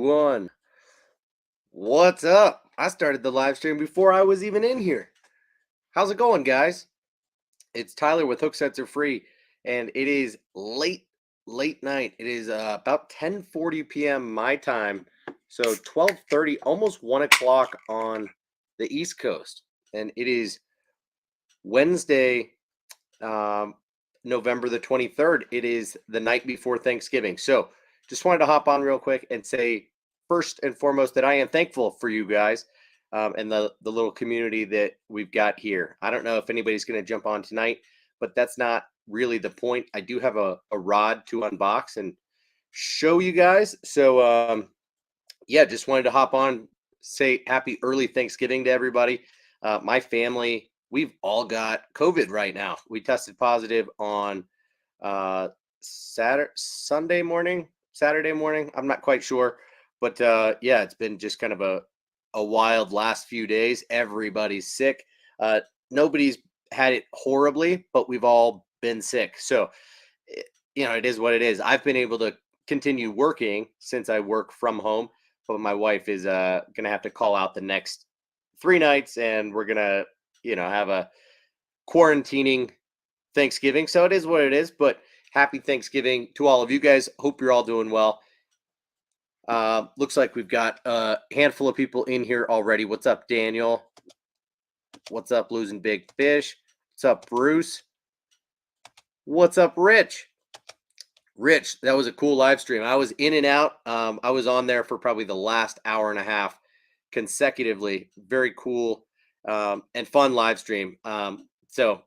one. What's up? I started the live stream before I was even in here. How's it going, guys? It's Tyler with Hook Sets Are Free, and it is late night. It is about 10:40 p.m. my time, so 12:30, almost 1 o'clock on the East Coast, and it is Wednesday, um, November the 23rd. It is the night before Thanksgiving. So just wanted to hop on real quick and say, first and foremost, that I am thankful for you guys and the little community that we've got here. I don't know if anybody's going to jump on tonight, but that's not really the point. I do have a rod to unbox and show you guys. So, yeah, just wanted to hop on, say happy early Thanksgiving to everybody. My family, we've all got COVID right now. We tested positive on Saturday morning. I'm not quite sure, but yeah, it's been just kind of a wild last few days. Everybody's sick. Nobody's had it horribly, but we've all been sick. So, it is what it is. I've been able to continue working since I work from home, but my wife is gonna have to call out the next 3 nights, and we're gonna, have a quarantining Thanksgiving. So it is what it is. But happy Thanksgiving to all of you guys. Hope you're all doing well. Looks like we've got a handful of people in here already. What's up, Daniel? What's up, Losing Big Fish? What's up, Bruce? What's up, Rich? Rich, that was a cool live stream. I was in and out. I was on there for probably the last hour and a half consecutively. Very cool and fun live stream. So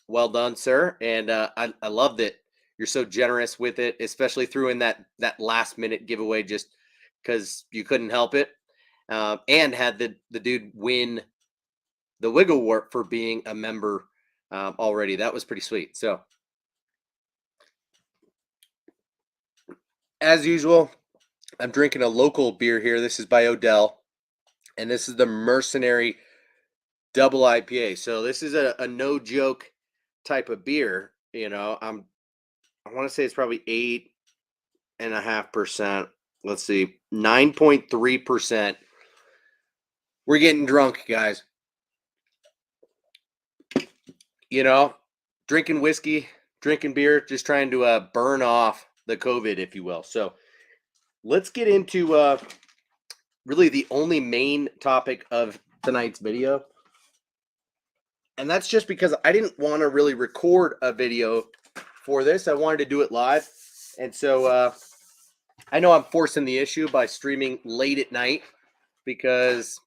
well done, sir. And I love that you're so generous with it, especially threw in that last minute giveaway just because you couldn't help it, and had the dude win the Wiggle Warp for being a member already. That was pretty sweet. So as usual, I'm drinking a local beer here. This is by Odell, and this is the Mercenary Double IPA. So this is a no joke type of beer. I want to say it's probably 8.5%. Let's see, 9.3%. We're getting drunk, guys. Drinking whiskey, drinking beer, just trying to burn off the COVID, if you will. So let's get into really the only main topic of tonight's video. And that's just because I didn't want to really record a video for this. I wanted to do it live. And so I know I'm forcing the issue by streaming late at night because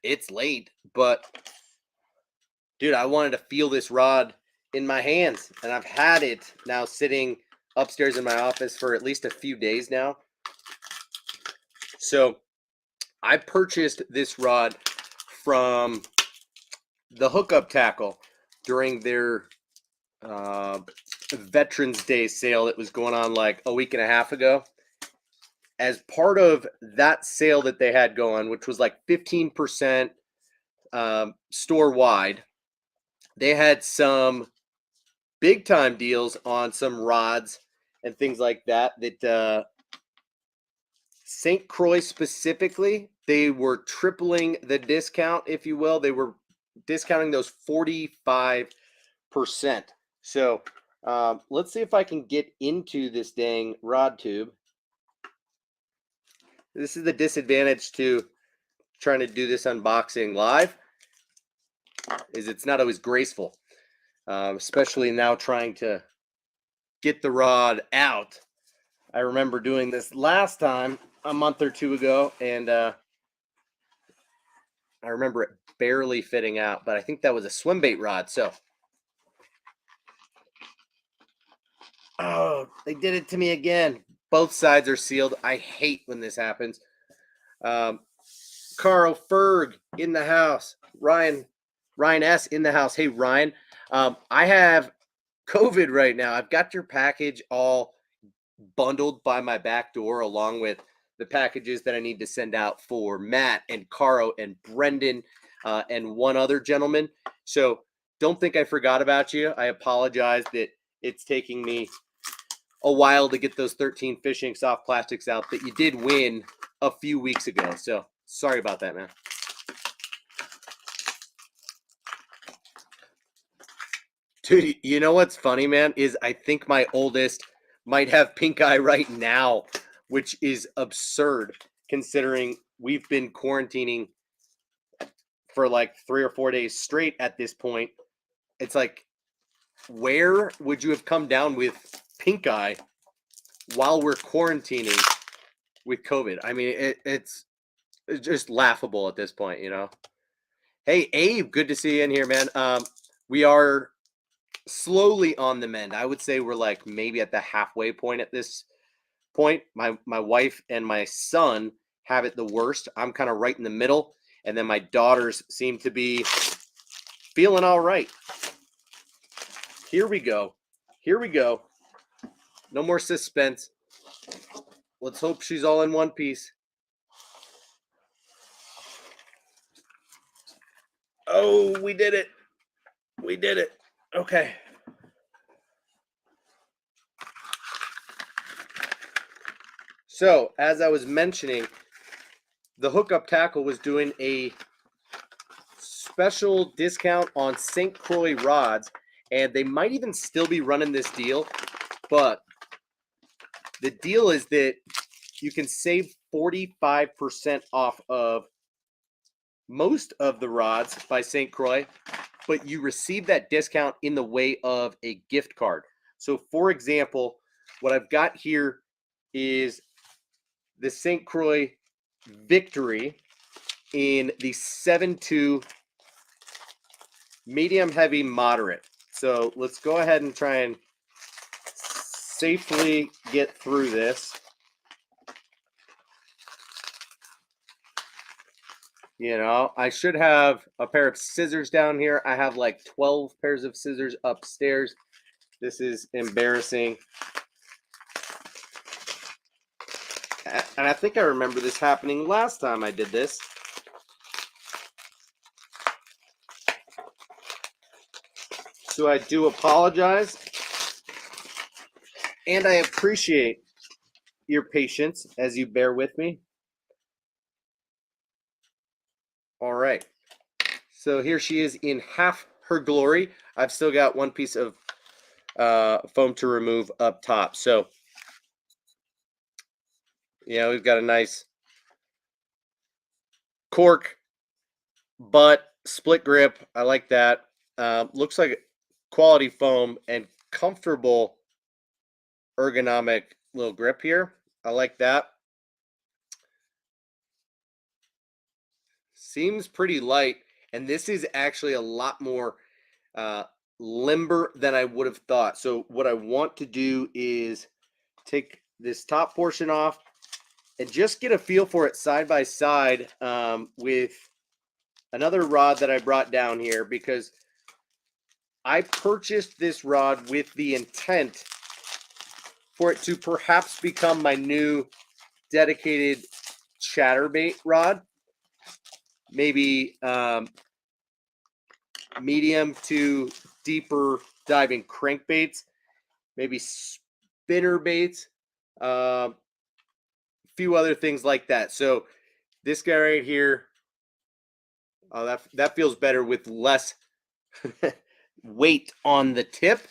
it's late. But, dude, I wanted to feel this rod in my hands. And I've had it now sitting upstairs in my office for at least a few days now. So I purchased this rod from the Hookup Tackle during their Veterans Day sale that was going on like a week and a half ago. As part of that sale that they had going, which was like 15% store wide, they had some big time deals on some rods and things like that. St. Croix specifically, they were tripling the discount, if you will. They were discounting those 45%. So let's see if I can get into this dang rod tube. This is the disadvantage to trying to do this unboxing live, is it's not always graceful, especially now trying to get the rod out. I remember doing this last time a month or two ago, and I remember it barely fitting out, but I think that was a swim bait rod. So, oh, they did it to me again. Both sides are sealed. I hate when this happens. Carl Ferg in the house. Ryan S in the house. Hey, Ryan, I have COVID right now. I've got your package all bundled by my back door, along with the packages that I need to send out for Matt and Caro and Brendan and one other gentleman. So don't think I forgot about you. I apologize that it's taking me a while to get those 13 fishing soft plastics out that you did win a few weeks ago. So sorry about that, man. Dude, you know what's funny, man, is I think my oldest might have pink eye right now, which is absurd considering we've been quarantining for like 3 or 4 days straight at this point. It's like, where would you have come down with pink eye while we're quarantining with COVID? I mean, it's just laughable at this point, you know? Hey, Abe, good to see you in here, man. We are slowly on the mend. I would say we're like maybe at the halfway point at this point. My wife and my son have it the worst. I'm kind of right in the middle, and then my daughters seem to be feeling all right. Here we go. Here we go. No more suspense. Let's hope she's all in one piece. Oh, we did it. We did it. Okay. So, as I was mentioning, the Hookup Tackle was doing a special discount on St. Croix rods, and they might even still be running this deal, but the deal is that you can save 45% off of most of the rods by St. Croix, but you receive that discount in the way of a gift card. So, for example, what I've got here is the St. Croix Victory in the 7.2 medium, heavy, moderate. So let's go ahead and try and safely get through this. You know, I should have a pair of scissors down here. I have like 12 pairs of scissors upstairs. This is embarrassing. And I think I remember this happening last time I did this. So I do apologize. And I appreciate your patience as you bear with me. All right. So here she is in half her glory. I've still got one piece of foam to remove up top. So, yeah, we've got a nice cork butt split grip. I like that. Looks like quality foam and comfortable ergonomic little grip here. I like that. Seems pretty light, and this is actually a lot more limber than I would have thought. So what I want to do is take this top portion off and just get a feel for it side by side with another rod that I brought down here, because I purchased this rod with the intent for it to perhaps become my new dedicated chatterbait rod. Maybe medium to deeper diving crankbaits, maybe spinner baits, a few other things like that. So this guy right here, oh, that feels better with less weight on the tip.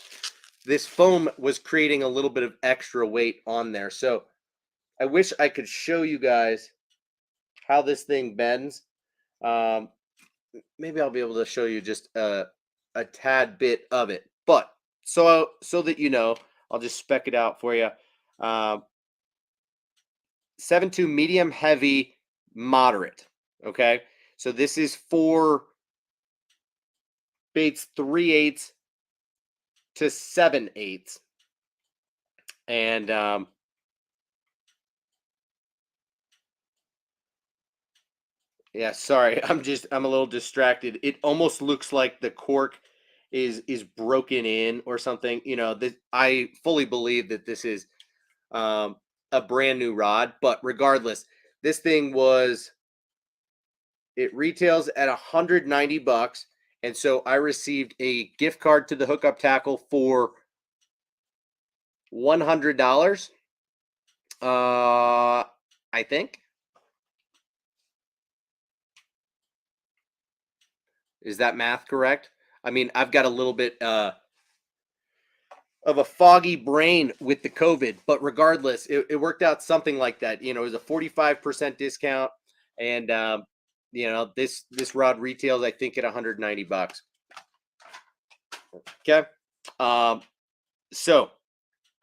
This foam was creating a little bit of extra weight on there. So I wish I could show you guys how this thing bends. Maybe I'll be able to show you just a tad bit of it. But so that you know, I'll just spec it out for you. 7.2 medium, heavy, moderate. Okay, so this is for baits 3/8 to 7/8, and yeah, sorry, I'm a little distracted. It almost looks like the cork is broken in or something. You know, this, I fully believe that this is um, a brand new rod, but regardless, this thing was, it retails at $190, and so I received a gift card to the Hookup Tackle for $100. I think. Is that math correct? I mean, I've got a little bit of a foggy brain with the COVID, but regardless, it worked out something like that. You know, it was a 45% discount, and this rod retails I think at $190. Okay, um, so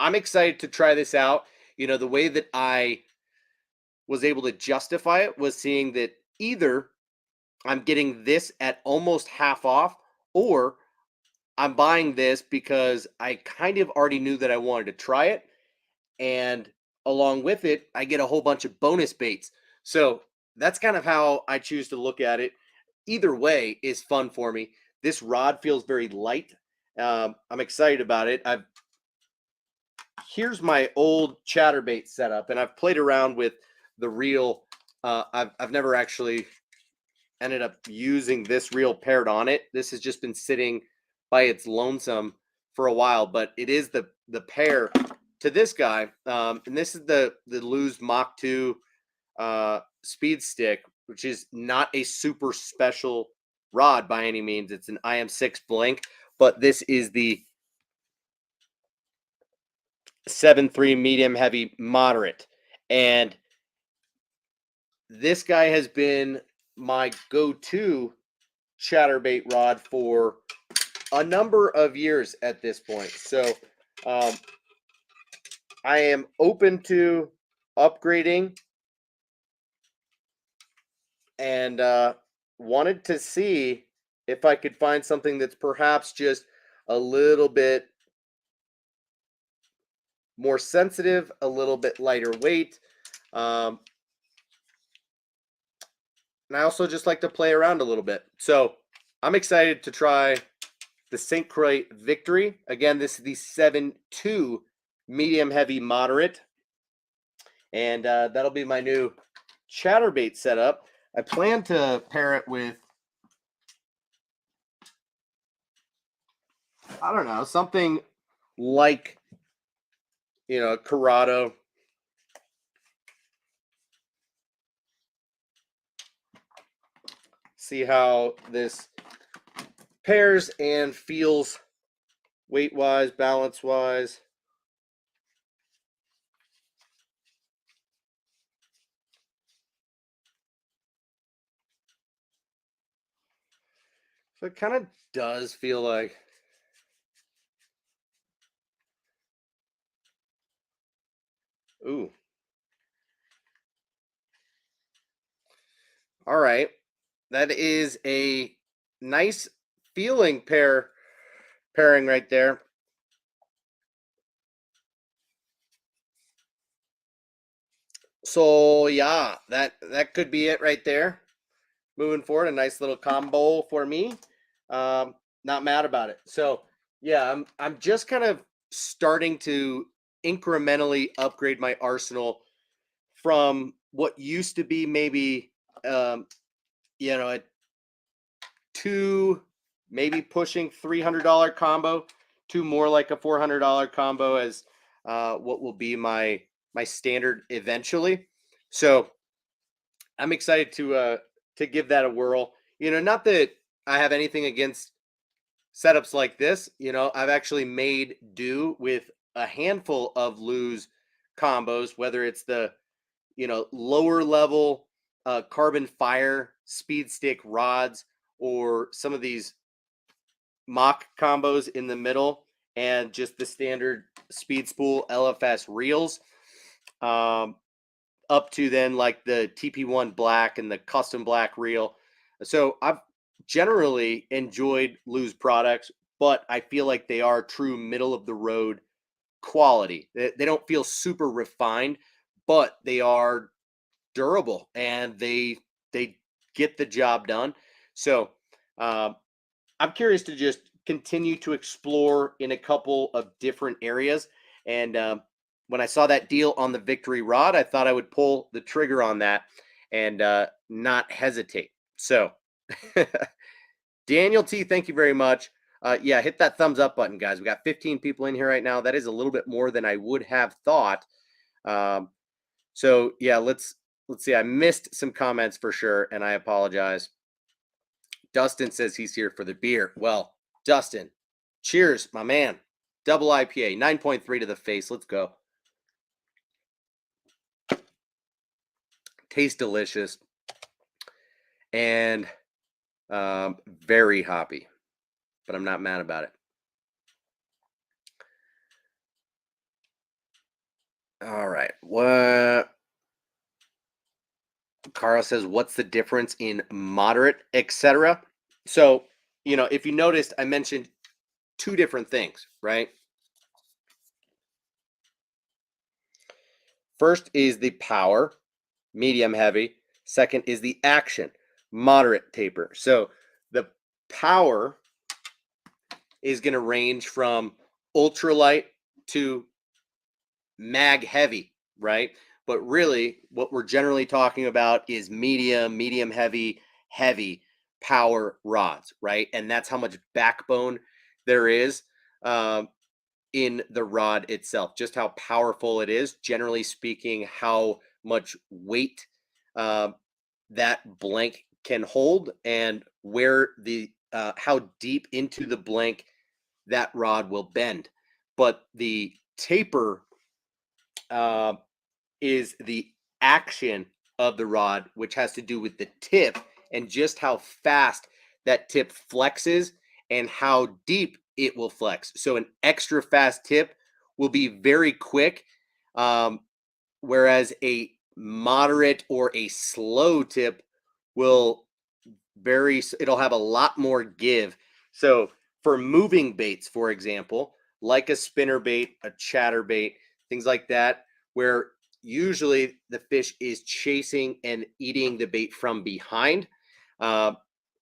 I'm excited to try this out. You know, the way that I was able to justify it was seeing that either I'm getting this at almost half off, or I'm buying this because I kind of already knew that I wanted to try it. And along with it, I get a whole bunch of bonus baits. So that's kind of how I choose to look at it. Either way is fun for me. This rod feels very light. I'm excited about it. Here's my old chatterbait setup, and I've played around with the reel. I've never actually ended up using this reel paired on it. This has just been sitting by its lonesome for a while, but it is the pair to this guy. And this is the Lew's Mach 2 speed stick, which is not a super special rod by any means. It's an IM6 Blink, but this is the 7.3 medium heavy moderate. And this guy has been my go-to chatterbait rod for a number of years at this point. So I am open to upgrading, and wanted to see if I could find something that's perhaps just a little bit more sensitive, a little bit lighter weight. And I also just like to play around a little bit. So I'm excited to try the St. Croix Victory. Again, this is the 7.2 medium heavy moderate. And that'll be my new chatterbait setup. I plan to pair it with, I don't know, something like, Corrado. See how this pairs and feels weight-wise, balance-wise. So it kind of does feel like, ooh. All right. That is a nice feeling pairing right there. So yeah, that could be it right there. Moving forward, a nice little combo for me. Not mad about it. So yeah, I'm just kind of starting to incrementally upgrade my arsenal from what used to be maybe a two, maybe pushing $300 combo to more like a $400 combo as what will be my standard eventually. So I'm excited to give that a whirl. Not that I have anything against setups like this. I've actually made do with a handful of Lew's combos, whether it's the lower level carbon fire speed stick rods, or some of these mock combos in the middle, and just the standard speed spool LFS reels, up to then like the TP1 black and the custom black reel. So I've generally enjoyed Lew's products, but I feel like they are true middle of the road quality. They don't feel super refined, but they are durable, and they get the job done. So I'm curious to just continue to explore in a couple of different areas. And when I saw that deal on the Victory rod, I thought I would pull the trigger on that and not hesitate. So Daniel T, thank you very much. Yeah, hit that thumbs up button, guys. We got 15 people in here right now. That is a little bit more than I would have thought. Um, so yeah, let's see. I missed some comments for sure, and I apologize. Dustin says he's here for the beer. Well, Dustin, cheers, my man. Double IPA, 9.3 to the face. Let's go. Tastes delicious and very hoppy, but I'm not mad about it. All right. What? Carl says, what's the difference in moderate, etc.? So, if you noticed, I mentioned two different things, right? First is the power, medium heavy. Second is the action, moderate taper. So the power is going to range from ultralight to mag heavy, right? But really, what we're generally talking about is medium heavy, heavy power rods, right? And that's how much backbone there is in the rod itself, just how powerful it is. Generally speaking, how much weight that blank can hold, and where the how deep into the blank that rod will bend. But the taper uh, is the action of the rod, which has to do with the tip and just how fast that tip flexes and how deep it will flex. So an extra fast tip will be very quick, whereas a moderate or a slow tip will it'll have a lot more give. So for moving baits, for example, like a spinner bait, a chatter bait, things like that, where usually the fish is chasing and eating the bait from behind, uh,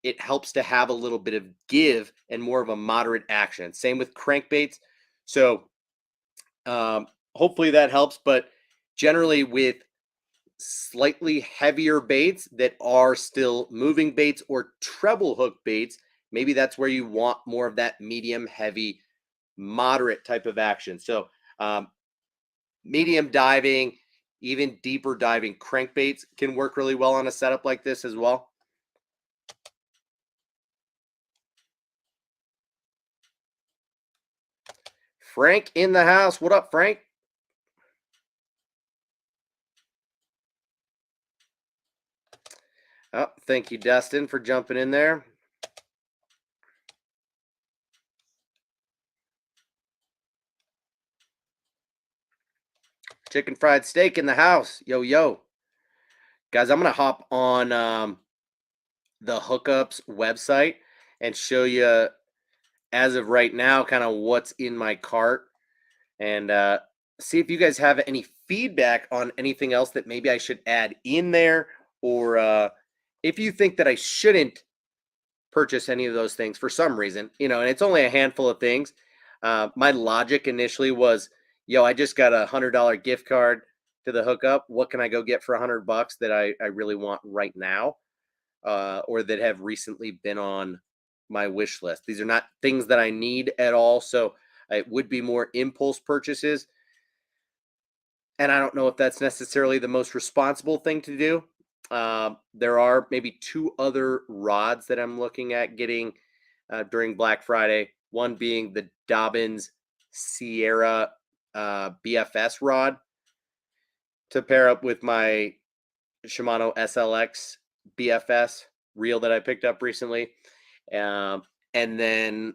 it helps to have a little bit of give and more of a moderate action. Same with crankbaits. So hopefully that helps. But generally, with slightly heavier baits that are still moving baits or treble hook baits, maybe that's where you want more of that medium, heavy, moderate type of action. So, medium diving, even deeper diving crankbaits can work really well on a setup like this as well. Frank in the house. What up, Frank? Oh, thank you, Dustin, for jumping in there. Chicken fried steak in the house. Yo, yo. Guys, I'm going to hop on the Hookups website and show you, as of right now, kind of what's in my cart, and see if you guys have any feedback on anything else that maybe I should add in there, or if you think that I shouldn't purchase any of those things for some reason, and it's only a handful of things. My logic initially was, yo, I just got $100 gift card to the Hookup. What can I go get for $100 that I really want right now, or that have recently been on my wish list? These are not things that I need at all, so it would be more impulse purchases. And I don't know if that's necessarily the most responsible thing to do. There are maybe two other rods that I'm looking at getting during Black Friday. One being the Dobyns Sierra BFS rod to pair up with my Shimano SLX BFS reel that I picked up recently. And then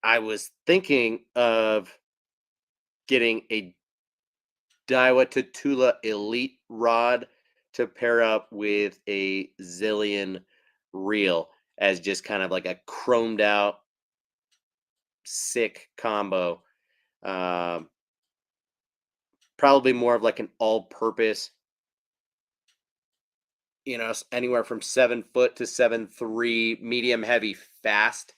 I was thinking of getting a Daiwa Tatula Elite rod to pair up with a Zillion reel as just kind of like a chromed out, sick combo. Probably more of like an all-purpose, anywhere from 7 foot to 7.3, medium heavy fast,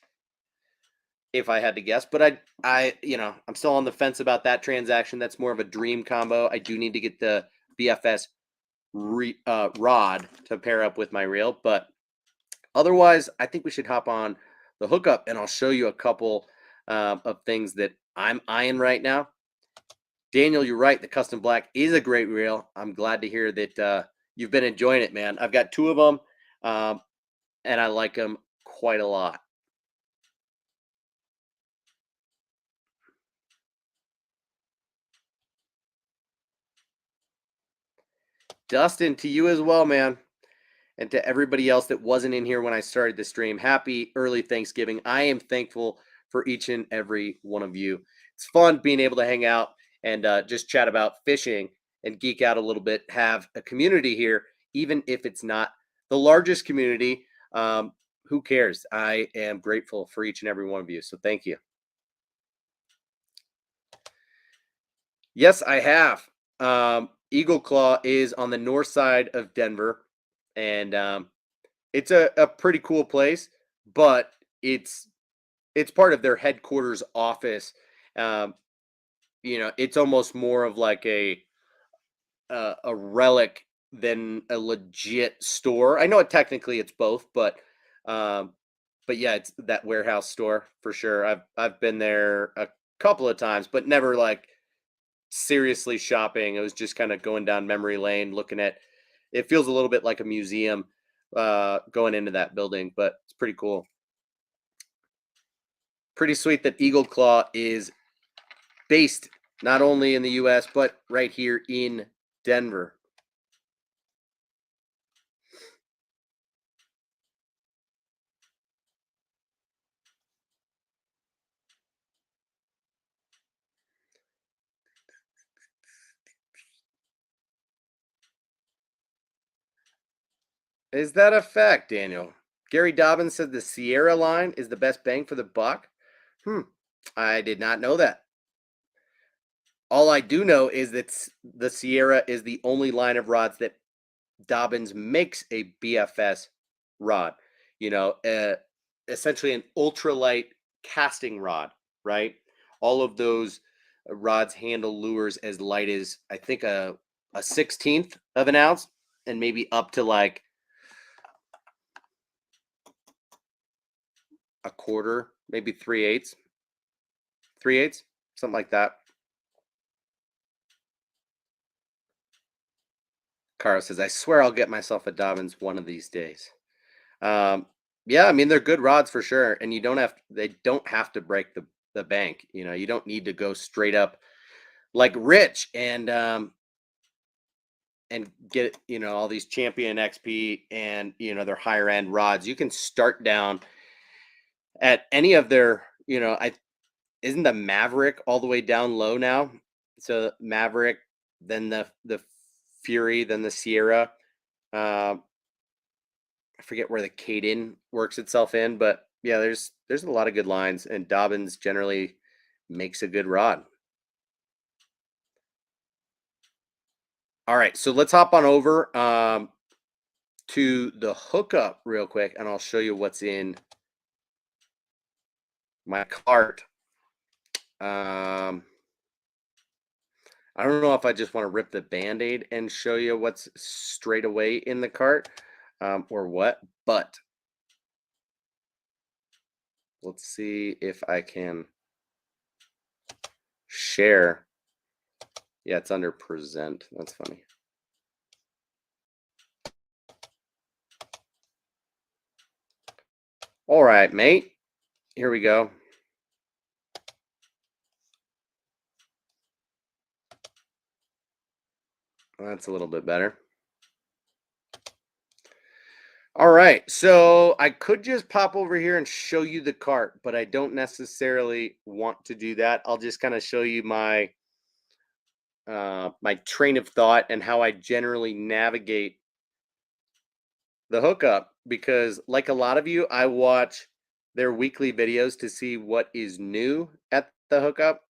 if I had to guess. But I'm still on the fence about that transaction. That's more of a dream combo. I do need to get the BFS rod to pair up with my reel, but otherwise, I think we should hop on the hookup, and I'll show you a couple of things that I'm eyeing right now. Daniel, you're right. The custom black is a great reel. I'm glad to hear that you've been enjoying it, man. I've got two of them, um, and I like them quite a lot. Dustin, to you as well, man. And to everybody else that wasn't in here when I started the stream, happy early Thanksgiving. I am thankful for each and every one of you. It's fun being able to hang out and just chat about fishing and geek out a little bit, have a community here, even if it's not the largest community. Who cares? I am grateful for each and every one of you. So thank you. Yes, I have. Eagle Claw is on the north side of Denver, and it's a pretty cool place, but it's part of their headquarters office. Um, it's almost more of like a relic than a legit store. I know it technically it's both, um, but yeah, it's that warehouse store for sure. I've been there a couple of times, but never like seriously shopping. It was just kind of going down memory lane, looking at. It feels a little bit like a museum going into that building, but it's pretty cool. Pretty sweet that Eagle Claw is based not only in the US, but right here in Denver. Is that a fact, Daniel? Gary Dobbins said the Sierra line is the best bang for the buck. I did not know that. All I do know is that the Sierra is the only line of rods that Dobbins makes a BFS rod. You know, essentially an ultralight casting rod, right? All of those rods handle lures as light as I think a 16th of an ounce, and maybe up to like a quarter, maybe 3/8, something like that. Carl says, "I swear I'll get myself a Dobbins one of these days." Um, yeah, I mean they're good rods for sure, and they don't have to break the bank. You know, you don't need to go straight up like Rich and get all these Champion XP and their higher end rods. You can start down at any of their I isn't the Maverick all the way down low now. So Maverick, then the Fury, then the Sierra. Um, I forget where the Caden works itself in, but yeah, there's a lot of good lines, and Dobbins generally makes a good rod. All right, so let's hop on over to the hookup real quick, and I'll show you what's in my cart. I don't know if I just want to rip the Band-Aid and show you what's straight away in the cart or what, but let's see if I can share. Yeah, it's under present. That's funny. All right, mate. Here we go. That's a little bit better. All right, so I could just pop over here and show you the cart, but I don't necessarily want to do that. I'll just kind of show you my my train of thought and how I generally navigate the hookup, because like a lot of you, I watch their weekly videos to see what is new at the hookup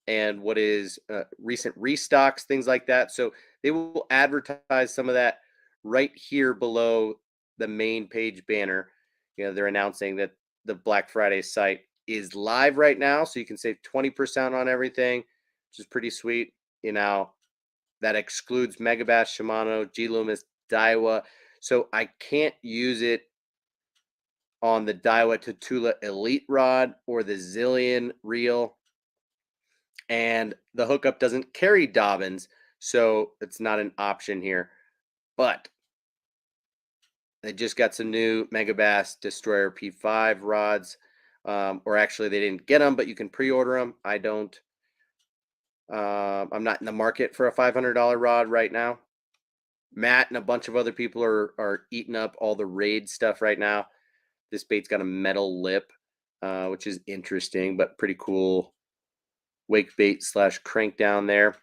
and what is recent restocks, things like that. So they will advertise some of that right here below the main page banner. They're announcing that the Black Friday site is live right now, so you can save 20% on everything, which is pretty sweet. That excludes Megabass, Shimano, G Loomis, Daiwa. So I can't use it on the Daiwa Tatula Elite rod or the Zillion reel. And the hookup doesn't carry Dobbins, so it's not an option here. But they just got some new Megabass Destroyer P5 rods. Or actually, they didn't get them, but you can pre-order them. I don't. I'm not in the market for a $500 rod right now. Matt and a bunch of other people are eating up all the Raid stuff right now. This bait's got a metal lip, which is interesting, but pretty cool wake bait / crank down there.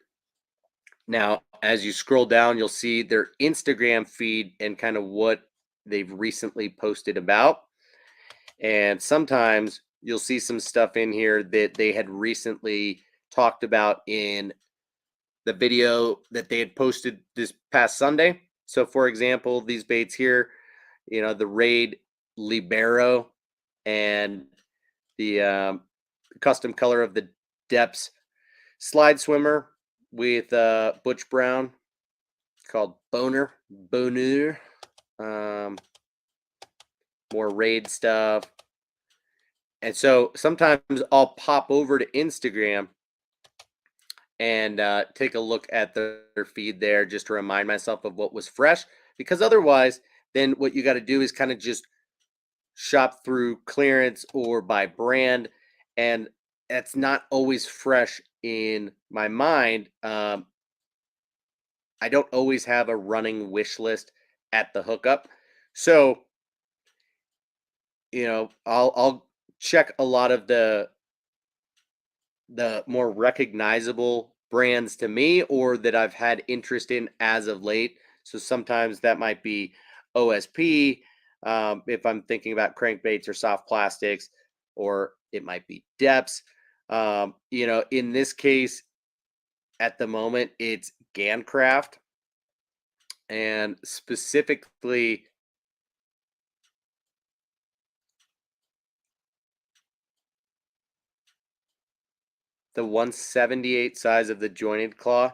Now, as you scroll down, you'll see their Instagram feed and kind of what they've recently posted about. And sometimes you'll see some stuff in here that they had recently talked about in the video that they had posted this past Sunday. So, for example, these baits here, the Raid Libero and the custom color of the Depths slide swimmer with Butch Brown called Boner. More Raid stuff. And so sometimes I'll pop over to Instagram and take a look at their feed there just to remind myself of what was fresh. Because otherwise, then what you got to do is kind of just shop through clearance or by brand. And that's not always fresh in my mind. I don't always have a running wish list at the hookup. So, I'll check a lot of the more recognizable brands to me or that I've had interest in as of late. So sometimes that might be OSP if I'm thinking about crankbaits or soft plastics, or it might be Depths. In this case, at the moment, it's Gancraft, and specifically the 178 size of the jointed claw.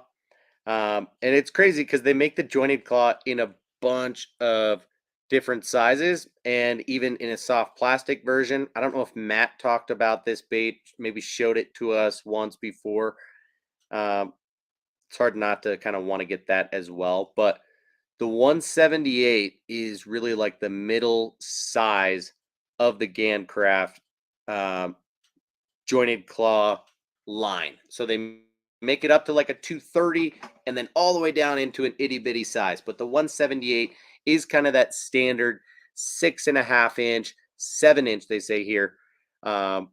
And it's crazy because they make the jointed claw in a bunch of different sizes and even in a soft plastic version. I don't know if Matt talked about this bait, maybe showed it to us once before. It's hard not to kind of want to get that as well. But the 178 is really like the middle size of the Gancraft jointed claw line. So they make it up to like a 230 and then all the way down into an itty bitty size. But the 178 is kind of that standard 6.5 inch, 7 inch, they say here. And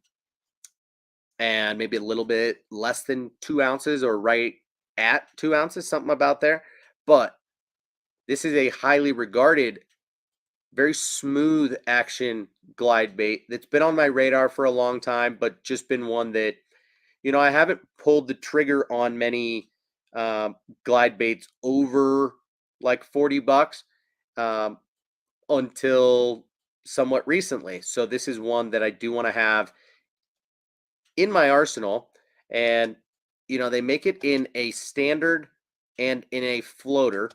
maybe a little bit less than 2 ounces or right at 2 ounces, something about there. But this is a highly regarded, very smooth action glide bait that's been on my radar for a long time, but just been one that I haven't pulled the trigger on many glide baits over like $40 until somewhat recently. So this is one that I do want to have in my arsenal. And, they make it in a standard and in a floater.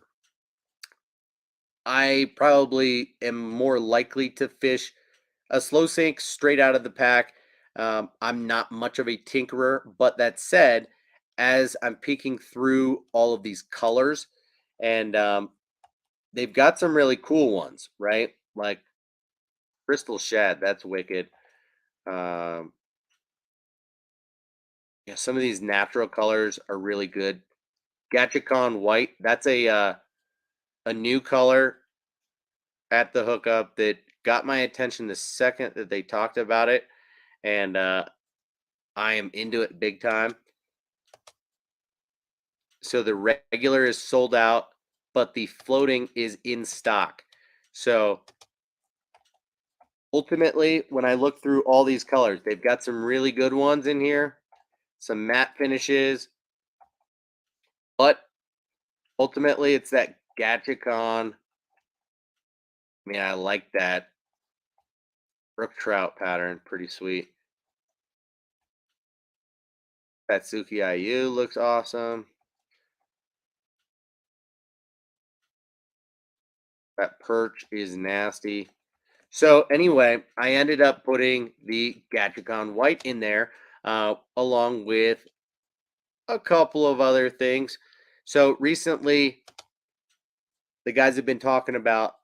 I probably am more likely to fish a slow sink straight out of the pack. I'm not much of a tinkerer, but that said, as I'm peeking through all of these colors, and they've got some really cool ones, right? Like Crystal Shad, that's wicked. Um, yeah, some of these natural colors are really good. Gatchicon White, that's a new color at the hookup that got my attention the second that they talked about it, and I am into it big time. So the regular is sold out, but the floating is in stock. So ultimately, when I look through all these colors, they've got some really good ones in here, some matte finishes, but ultimately it's that Gatchicon. I mean, I like that brook trout pattern, pretty sweet. Satsuki IU looks awesome. That perch is nasty. So anyway, I ended up putting the Gatricon White in there, along with a couple of other things. So recently, the guys have been talking about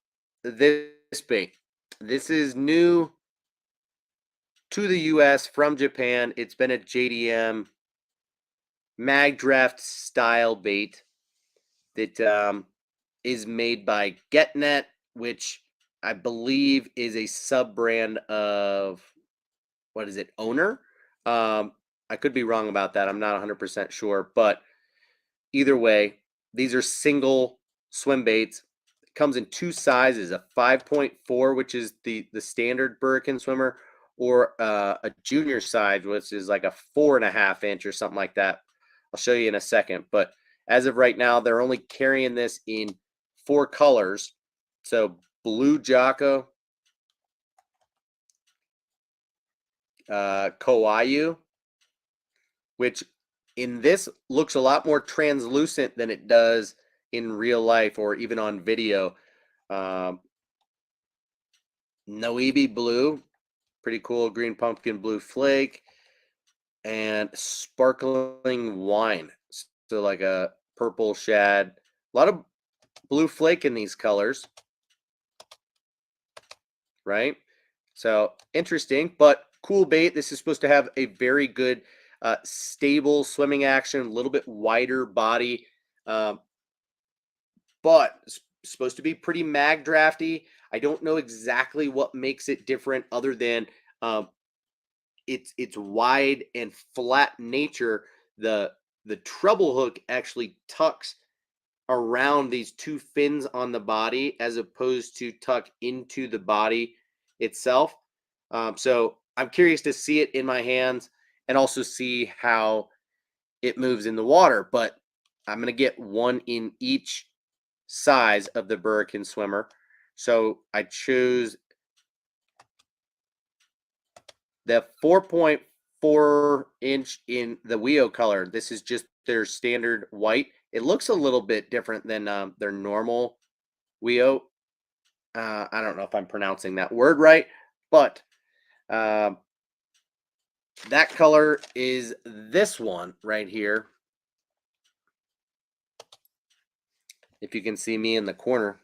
this bait. This is new to the US from Japan. It's been a JDM mag draft style bait that is made by GetNet, which I believe is a sub brand of, what is it, Owner? I could be wrong about that. I'm not 100% sure, but either way, these are single swim baits. It comes in two sizes: a 5.4, which is the standard Birkin swimmer, or a junior size, which is like a 4.5 inch or something like that. I'll show you in a second. But as of right now, they're only carrying this in four colors. So blue Jocko, Kauai, which in this looks a lot more translucent than it does in real life or even on video. Um, Noibi blue, pretty cool. Green pumpkin blue flake, and sparkling wine. So like a purple shad. A lot of blue flake in these colors, right? So interesting, but cool bait. This is supposed to have a very good, stable swimming action, a little bit wider body, um, but it's supposed to be pretty mag drafty. I don't know exactly what makes it different, other than um, its wide and flat nature. The treble hook actually tucks around these two fins on the body, as opposed to tuck into the body itself. So I'm curious to see it in my hands and also see how it moves in the water. But I'm going to get one in each size of the Birkin swimmer. So I chose the 4.4 inch in the Wio color. This is just their standard white. It looks a little bit different than their normal Wio. I don't know if I'm pronouncing that word right, but um, that color is this one right here. If you can see me in the corner,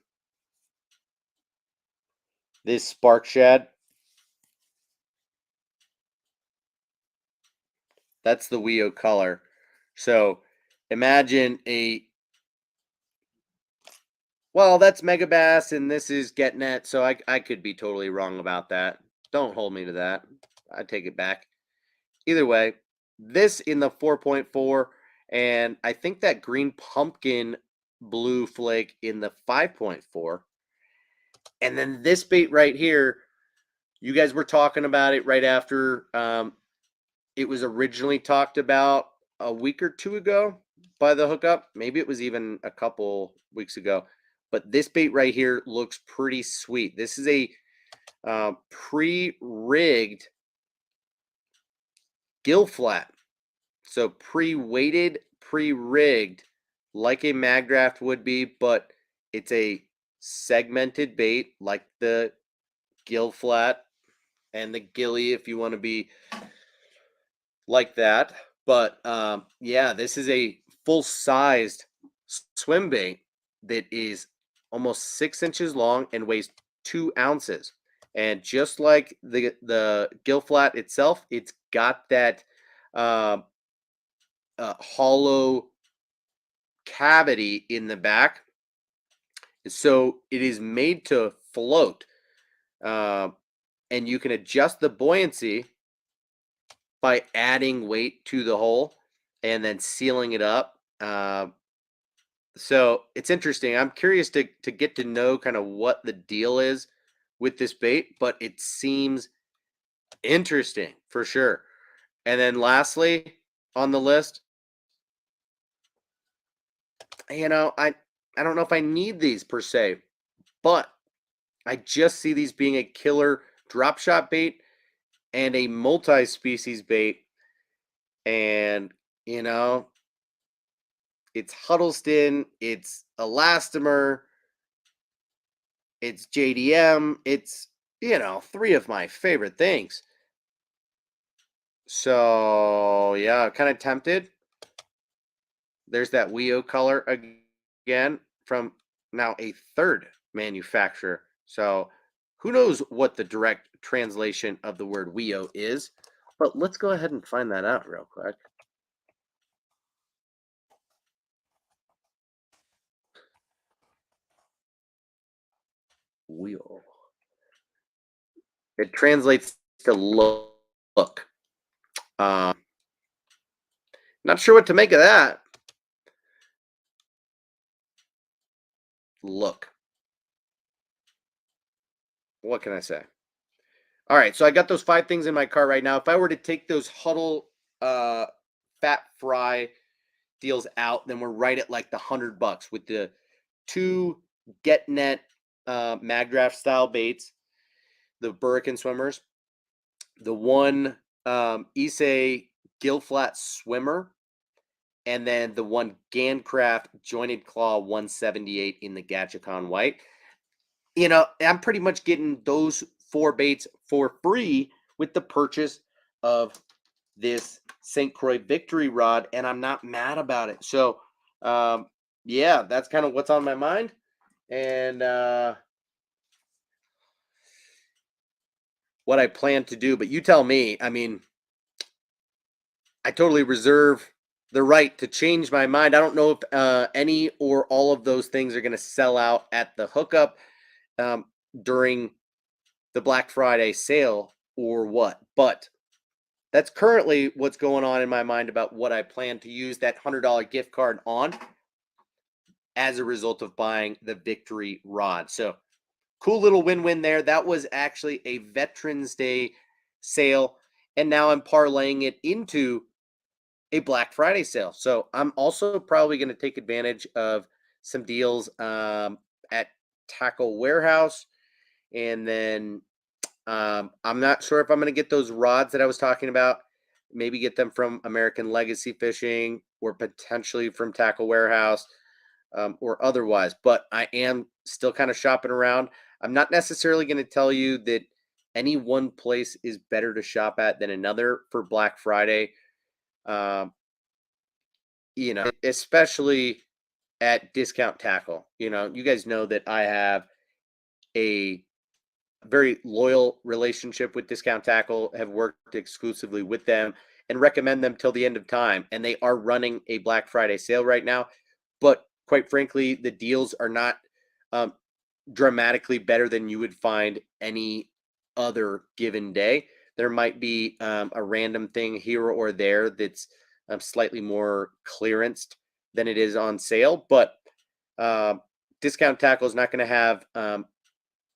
this Spark Shad, that's the Wio color. So imagine well, that's Megabass and this is GetNet, so I could be totally wrong about that. Don't hold me to that. I take it back. Either way, this in the 4.4, and I think that green pumpkin blue flake in the 5.4. And then this bait right here, you guys were talking about it right after it was originally talked about a week or two ago by the hookup. Maybe it was even a couple weeks ago. But this bait right here looks pretty sweet. This is a pre-rigged gill flat. So pre-weighted, pre-rigged, like a mag draft would be, but it's a segmented bait like the gill flat and the gilly, if you want to be like that. But yeah, this is a full-sized swim bait that is almost 6 inches long and weighs 2 ounces. And just like the gill flat itself, it's got that uh, hollow cavity in the back, so it is made to float. Uh, and you can adjust the buoyancy by adding weight to the hole and then sealing it up. So it's interesting. I'm curious to get to know kind of what the deal is with this bait, but it seems interesting for sure. And then lastly on the list, I don't know if I need these per se, but I just see these being a killer drop shot bait and a multi-species bait. And you know, it's Huddleston, it's Elastomer, it's JDM, it's three of my favorite things. So yeah, kind of tempted. There's that Wio color again from now a third manufacturer. So who knows what the direct translation of the word Wio is? But let's go ahead and find that out real quick. Wio. It translates to look. Um, Not sure what to make of that. Look. What can I say? All right, so I got those five things in my car right now. If I were to take those Huddle uh, Fat Fry deals out, then we're right at like the $100 with the two GetNet Magdraft style baits, the Burrican swimmers, the one Issei Gill Flat swimmer, and then the one Gancraft Jointed Claw 178 in the Gatchicon white. I'm pretty much getting those four baits for free with the purchase of this St. Croix Victory rod, and I'm not mad about it. So, yeah, that's kind of what's on my mind. And what I plan to do. But you tell me. I mean, I totally reserve the right to change my mind. I don't know if any or all of those things are going to sell out at the hookup um, during the Black Friday sale or what. But that's currently what's going on in my mind about what I plan to use that $100 gift card on as a result of buying the Victory rod. So cool little win-win there. That was actually a Veterans Day sale, and now I'm parlaying it into a Black Friday sale. So I'm also probably going to take advantage of some deals at Tackle Warehouse, and then I'm not sure if I'm going to get those rods that I was talking about. Maybe get them from American Legacy Fishing or potentially from Tackle Warehouse or otherwise. But I am still kind of shopping around. I'm not necessarily going to tell you that any one place is better to shop at than another for Black Friday. Um, especially at Discount Tackle. You guys know that I have a very loyal relationship with Discount Tackle, have worked exclusively with them and recommend them till the end of time. And they are running a Black Friday sale right now. But quite frankly, the deals are not um, dramatically better than you would find any other given day. There might be a random thing here or there that's slightly more clearanced than it is on sale, but uh, Discount Tackle is not going to have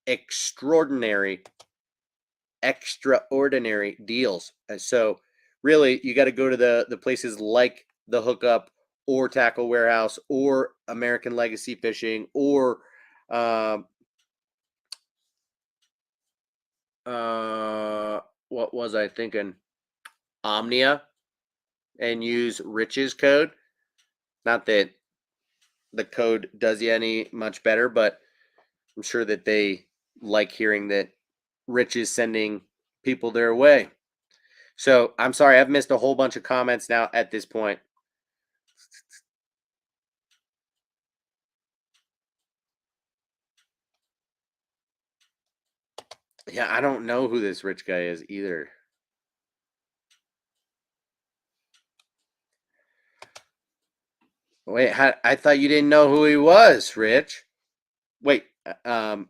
extraordinary deals. So really, you got to go to the places like the Hookup or Tackle Warehouse or American Legacy Fishing or um, what was I thinking? Omnia, and use Rich's code. Not that the code does you any much better, but I'm sure that they like hearing that Rich is sending people their way. So I'm sorry, I've missed a whole bunch of comments now at this point. Yeah, I don't know who this Rich guy is either. Wait, I thought you didn't know who he was, Rich. Wait, hello,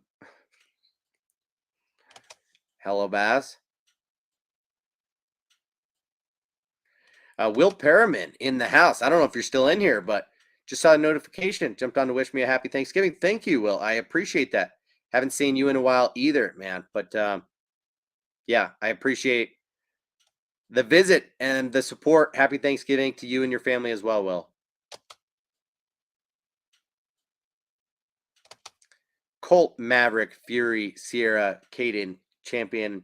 Bass. Will Perriman in the house. I don't know if you're still in here, but just saw a notification. Jumped on to wish me a happy Thanksgiving. Thank you, Will. I appreciate that. Haven't seen you in a while either, man. But yeah, I appreciate the visit and the support. Happy Thanksgiving to you and your family as well, Will. Colt, Maverick, Fury, Sierra, Caden, Champion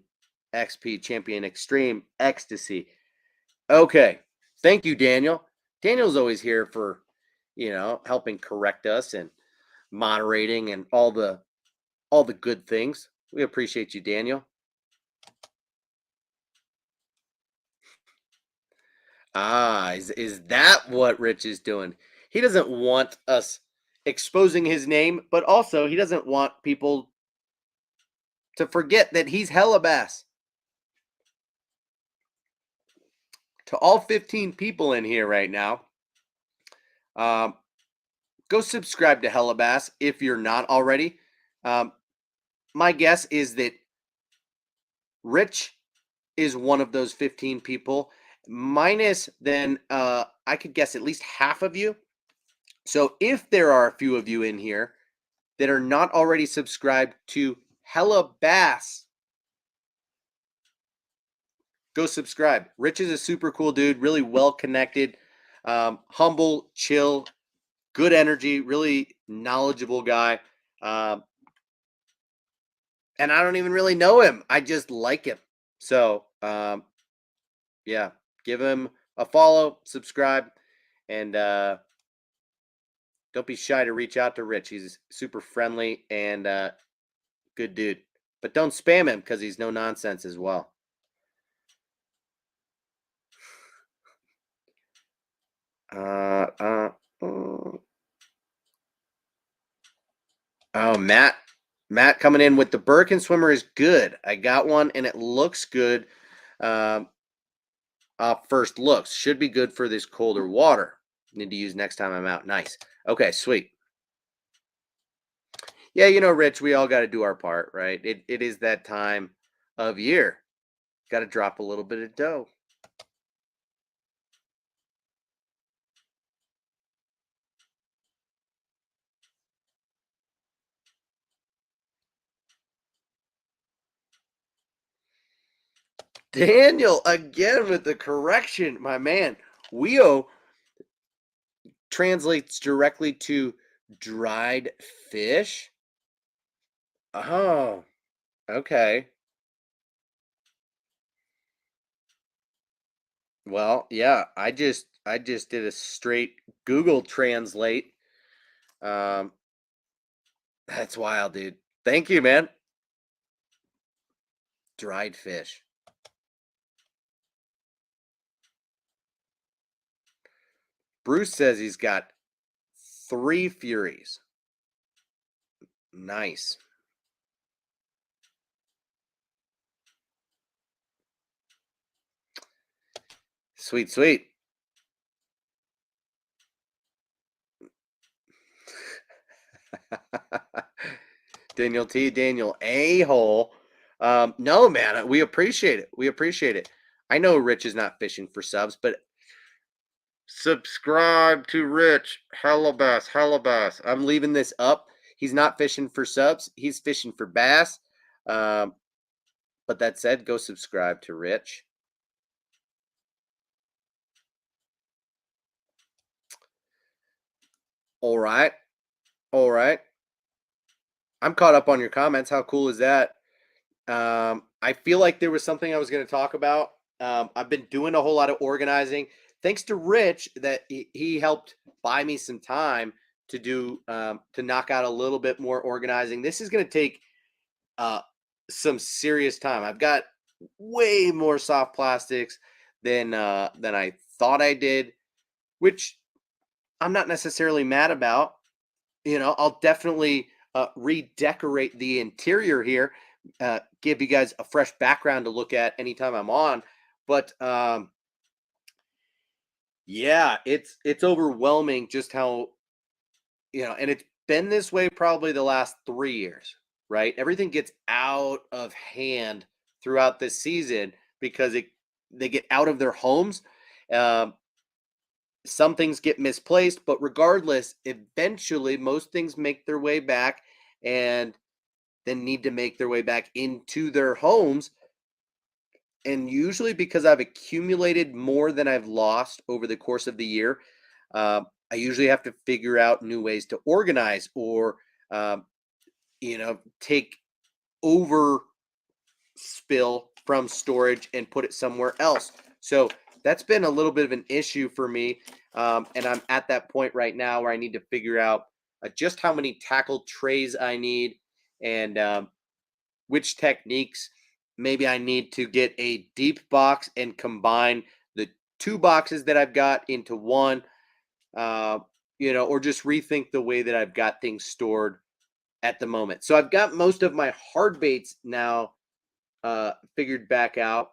XP, Champion Extreme, Ecstasy. Okay. Thank you, Daniel. Daniel's always here for, helping correct us and moderating and all the good things. We appreciate you, Daniel. Is that what Rich is doing? He doesn't want us exposing his name, but also he doesn't want people to forget that he's Hellabass. To all 15 people in here right now, um, go subscribe to Hellabass if you're not already. Um, my guess is that Rich is one of those 15 people, minus then I could guess at least half of you. So if there are a few of you in here that are not already subscribed to Hellabass, go subscribe. Rich is a super cool dude, really well connected, humble, chill, good energy, really knowledgeable guy. Um, and I don't even really know him. I just like him. So, yeah, give him a follow, subscribe, and don't be shy to reach out to Rich. He's super friendly and good dude. But don't spam him because he's no nonsense as well. Uh, uh, uh. Oh, Matt coming in with the Birkin swimmer is good. I got one and it looks good. Um, First looks should be good for this colder water. Need to use next time I'm out. Nice. Okay, sweet. Yeah, Rich, we all got to do our part, right? It is that time of year. Got to drop a little bit of dough. Daniel again with the correction, my man. Weo translates directly to dried fish. Oh, okay. Well, yeah, I just did a straight Google translate. Um, that's wild, dude. Thank you, man. Dried fish. Bruce says he's got 3 Furies. Nice. Sweet, sweet. Daniel T. Daniel A. Hole. No, man, we appreciate it. We appreciate it. I know Rich is not fishing for subs, but subscribe to Rich. Hellabass, Hellabass. I'm leaving this up. He's not fishing for subs. He's fishing for bass. Um, but that said, go subscribe to Rich. All right. All right. I'm caught up on your comments. How cool is that? I feel like there was something I was going to talk about. I've been doing a whole lot of organizing. Thanks to Rich, that he helped buy me some time to do to knock out a little bit more organizing. This is going to take some serious time. I've got way more soft plastics than I thought I did, which I'm not necessarily mad about. I'll definitely redecorate the interior here, give you guys a fresh background to look at anytime I'm on. But yeah, it's overwhelming just how and it's been this way probably the last 3 years, right? Everything gets out of hand throughout this season because they get out of their homes. Um, some things get misplaced, but regardless, eventually most things make their way back and then need to make their way back into their homes. And usually, because I've accumulated more than I've lost over the course of the year, I usually have to figure out new ways to organize or, um, take over spill from storage and put it somewhere else. So that's been a little bit of an issue for me. And I'm at that point right now where I need to figure out just how many tackle trays I need and which techniques maybe I need to get a deep box and combine the two boxes that I've got into one, uh, or just rethink the way that I've got things stored at the moment. So I've got most of my hard baits now figured back out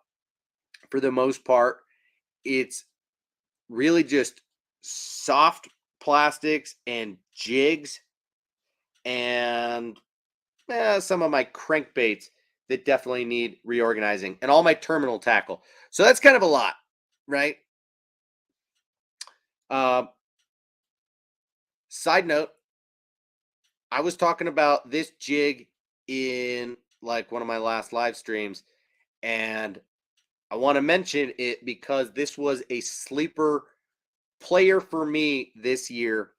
for the most part. It's really just soft plastics and jigs and some of my crankbaits that definitely need reorganizing and all my terminal tackle. So that's kind of a lot, right? Um, Side note, I was talking about this jig in like one of my last live streams, and I want to mention it because this was a sleeper player for me this year,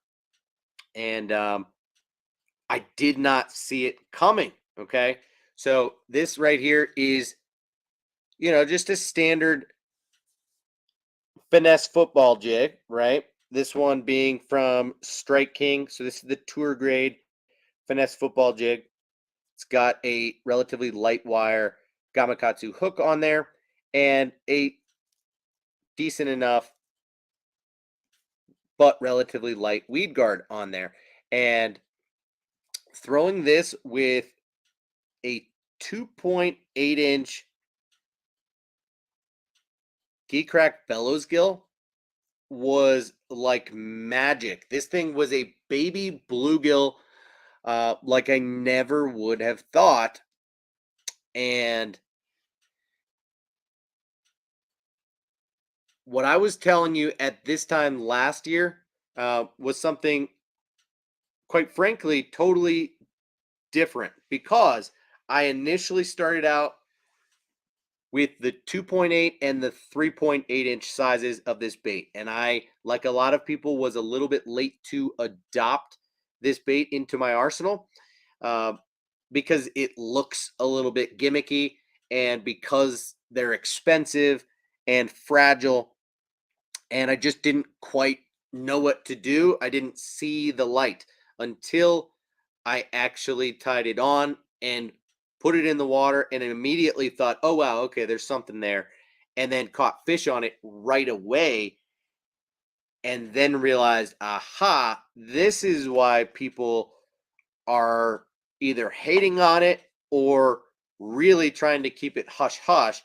and I did not see it coming. Okay. So this right here is, just a standard finesse football jig, right? This one being from Strike King. So this is the tour grade finesse football jig. It's got a relatively light wire Gamakatsu hook on there and a decent enough but relatively light weed guard on there. And throwing this with a 2.8-inch Geekrack bellows gill was like magic. This thing was a baby bluegill, like I never would have thought. And what I was telling you at this time last year was something, quite frankly, totally different because I initially started out with the 2.8 and the 3.8-inch sizes of this bait. And I, like a lot of people, was a little bit late to adopt this bait into my arsenal uh, because it looks a little bit gimmicky and because they're expensive and fragile. And I just didn't quite know what to do. I didn't see the light until I actually tied it on and put it in the water and immediately thought, oh, wow, okay, there's something there. And then caught fish on it right away. And then realized, aha, this is why people are either hating on it or really trying to keep it hush hush.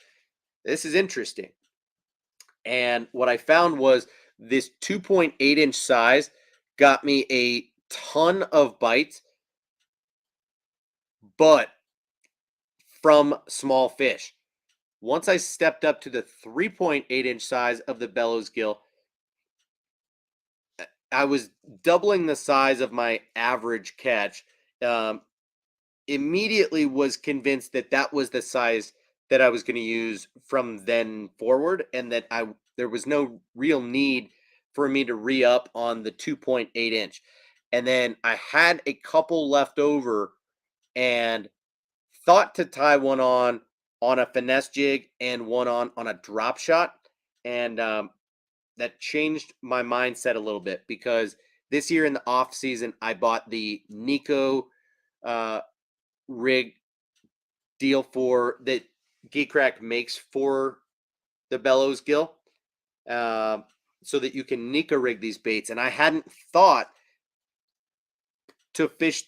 This is interesting. And what I found was this 2.8-inch size got me a ton of bites, but from small fish. Once I stepped up to the 3.8-inch size of the bellows gill, I was doubling the size of my average catch. Um, Immediately was convinced that that was the size that I was going to use from then forward, and that there was no real need for me to re up on the 2.8-inch. And then I had a couple left over and thought to tie one on a finesse jig and one on a drop shot, and that changed my mindset a little bit because this year in the off season I bought the Nico uh, rig deal for that Geekrack makes for the bellows gill, uh, so that you can Nico rig these baits. And I hadn't thought to fish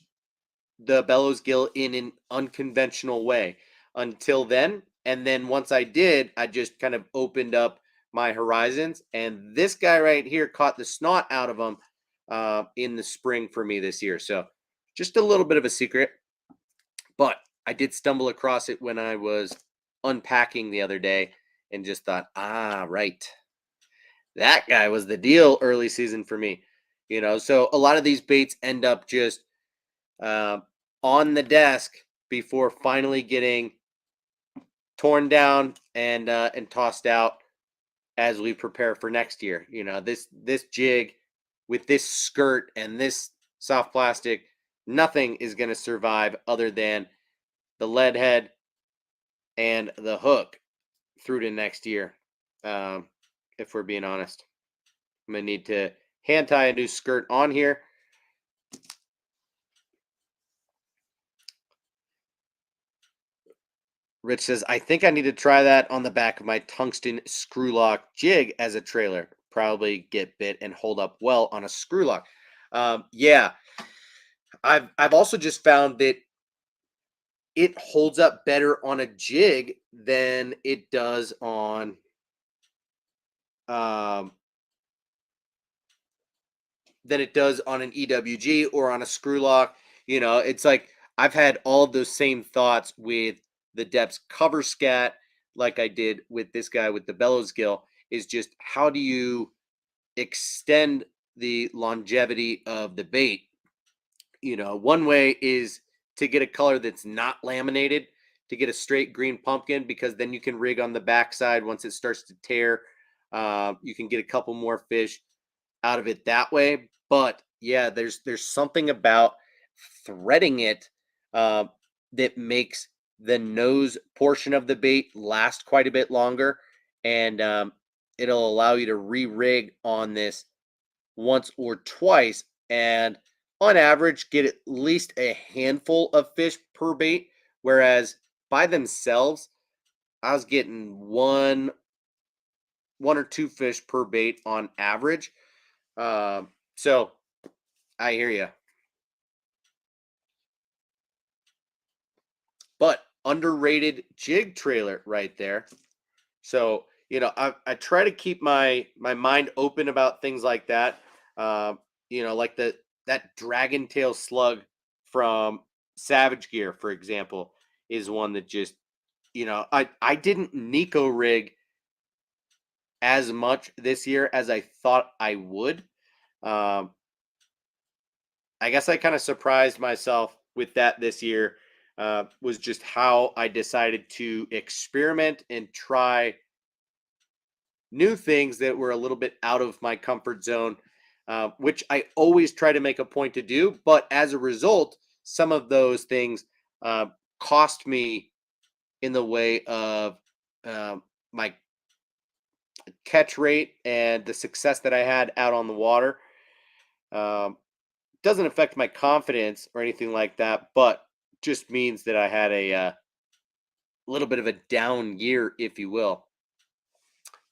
the bellows gill in an unconventional way until then. And then once I did, I just kind of opened up my horizons. And this guy right here caught the snot out of him in the spring for me this year. So just a little bit of a secret, but I did stumble across it when I was unpacking the other day and just thought, right. That guy was the deal early season for me. So a lot of these baits end up just uh, on the desk before finally getting torn down and tossed out as we prepare for next year. This jig with this skirt and this soft plastic, nothing is going to survive other than the lead head and the hook through to next year. Um, if we're being honest, I'm gonna need to hand tie a new skirt on here. Rich says, I think I need to try that on the back of my tungsten screw lock jig as a trailer. Probably get bit and hold up well on a screw lock. Yeah, I've also just found that it holds up better on a jig than it does um, an EWG or on a screw lock. It's like I've had all of those same thoughts with the depths cover scat, like I did with this guy with the bellows gill, is just how do you extend the longevity of the bait? One way is to get a color that's not laminated, to get a straight green pumpkin, because then you can rig on the backside once it starts to tear. You can get a couple more fish out of it that way. But yeah, there's something about threading it uh, that makes the nose portion of the bait last quite a bit longer, and it'll allow you to re-rig on this once or twice, and on average get at least a handful of fish per bait. Whereas by themselves, I was getting one or two fish per bait on average. So I hear you, but underrated jig trailer right there. So I try to keep my mind open about things like that. Like that dragon tail slug from Savage Gear, for example, is one that just I didn't Nico rig as much this year as I thought I would. Um, I guess I kind of surprised myself with that this year. Was just how I decided to experiment and try new things that were a little bit out of my comfort zone, which I always try to make a point to do. But as a result, some of those things uh, cost me in the way of my catch rate and the success that I had out on the water. Um, doesn't affect my confidence or anything like that, but just means that I had a little bit of a down year, if you will.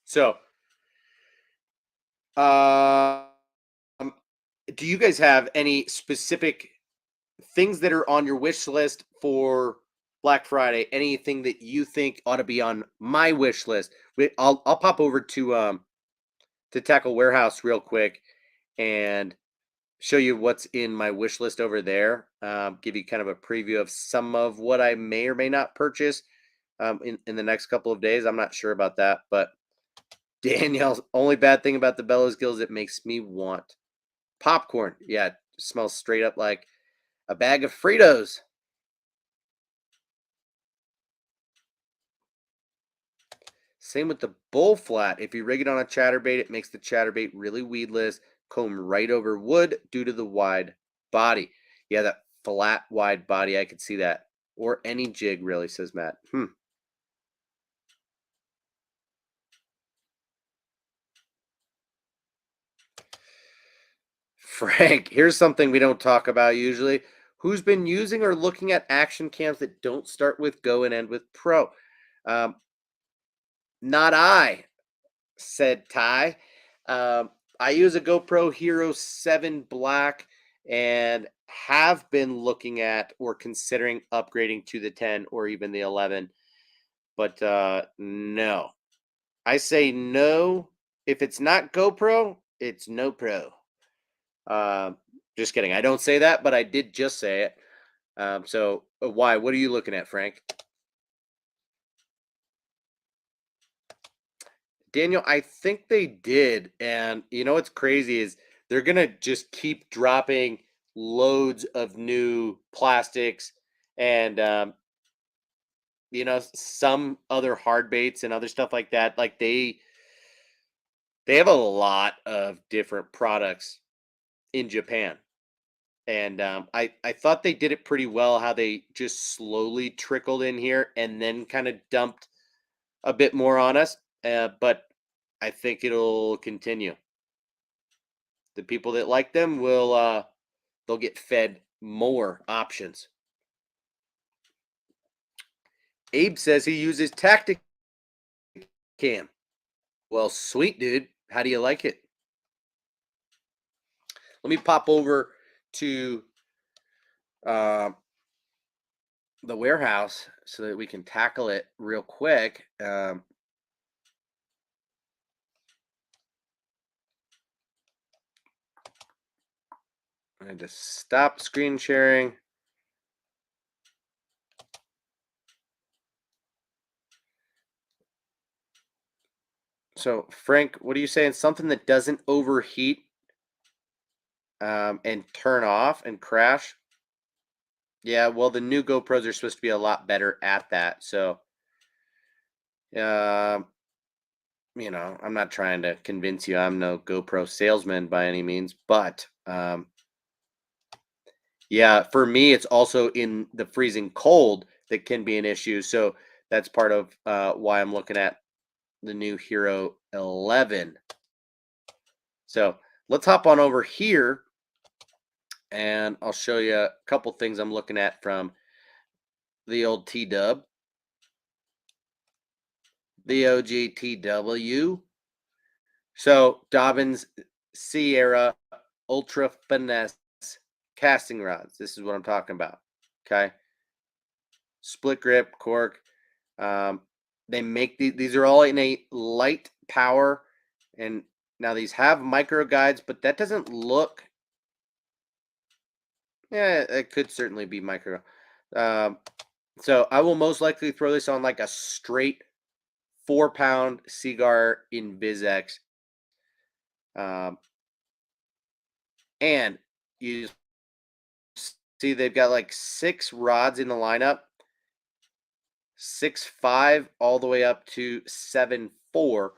So, um, do you guys have any specific things that are on your wish list for Black Friday? Anything that you think ought to be on my wish list? I'll pop over to Tackle Warehouse real quick and show you what's in my wish list over there. Give you kind of a preview of some of what I may or may not purchase in the next couple of days. I'm not sure about that, but Danielle's only bad thing about the Bellows Gills, it makes me want popcorn. Yeah, it smells straight up like a bag of Fritos. Same with the bull flat. If you rig it on a chatterbait, it makes the chatterbait really weedless, comb right over wood due to the wide body. Yeah, that flat, wide body, I could see that. Or any jig, really, says Matt. Frank, here's something we don't talk about usually. Who's been using or looking at action cams that don't start with go and end with pro? Um, Not I, said Ty. I use a GoPro Hero 7 Black and have been looking at or considering upgrading to the 10 or even the 11. But no. I say no. If it's not GoPro, it's no pro. Um, just kidding. I don't say that, but I did just say it. So why? What are you looking at, Frank? Daniel, I think they did. And what's crazy is they're going to just keep dropping loads of new plastics and, some other hard baits and other stuff like that. Like they have a lot of different products in Japan. And I thought they did it pretty well, how they just slowly trickled in here and then kind of dumped a bit more on us. But I think it'll continue. The people that like them will they'll get fed more options. Abe says he uses Tactic Cam. Well, sweet, dude. How do you like it? Let me pop over to the warehouse so that we can tackle it real quick. I had to stop screen sharing. So, Frank, what are you saying? Something that doesn't overheat and turn off and crash? Yeah, well, the new GoPros are supposed to be a lot better at that. So, um, I'm not trying to convince you. I'm no GoPro salesman by any means, but yeah, for me, it's also in the freezing cold that can be an issue. So that's part of why I'm looking at the new Hero 11. So let's hop on over here and I'll show you a couple things I'm looking at from the old T-Dub, the OG TW. So Dobyns Sierra Ultra Finesse casting rods. This is what I'm talking about. Okay. Split grip, cork. They make these are all in a light power. And now these have micro guides, but that doesn't look. Yeah, it could certainly be micro. So I will most likely throw this on like a straight 4-pound Seaguar InvizX. And you see they've got like 6 rods in the lineup. 6.5 all the way up to 7.4.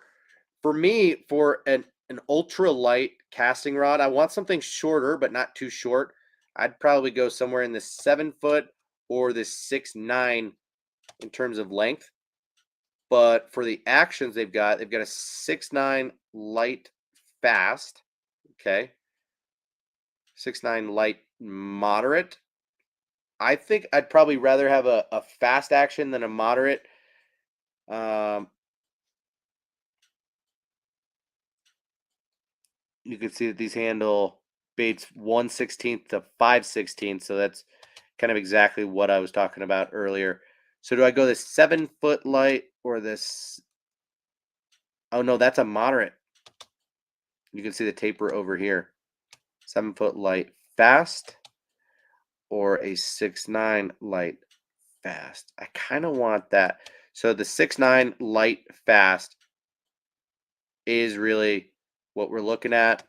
For me, for an ultra light casting rod, I want something shorter, but not too short. I'd probably go somewhere in the 7-foot or the 6.9 in terms of length. But for the actions they've got a 6.9 light fast. Okay. 6.9 light moderate. I think I'd probably rather have a fast action than a moderate. You can see that these handle baits 1/16 to 5/16, so that's kind of exactly what I was talking about earlier. So do I go this 7-foot light or this? Oh no, that's a moderate. You can see the taper over here. 7-foot light fast or a 6.9 light fast. I kind of want that. So the 6.9 light fast is really what we're looking at.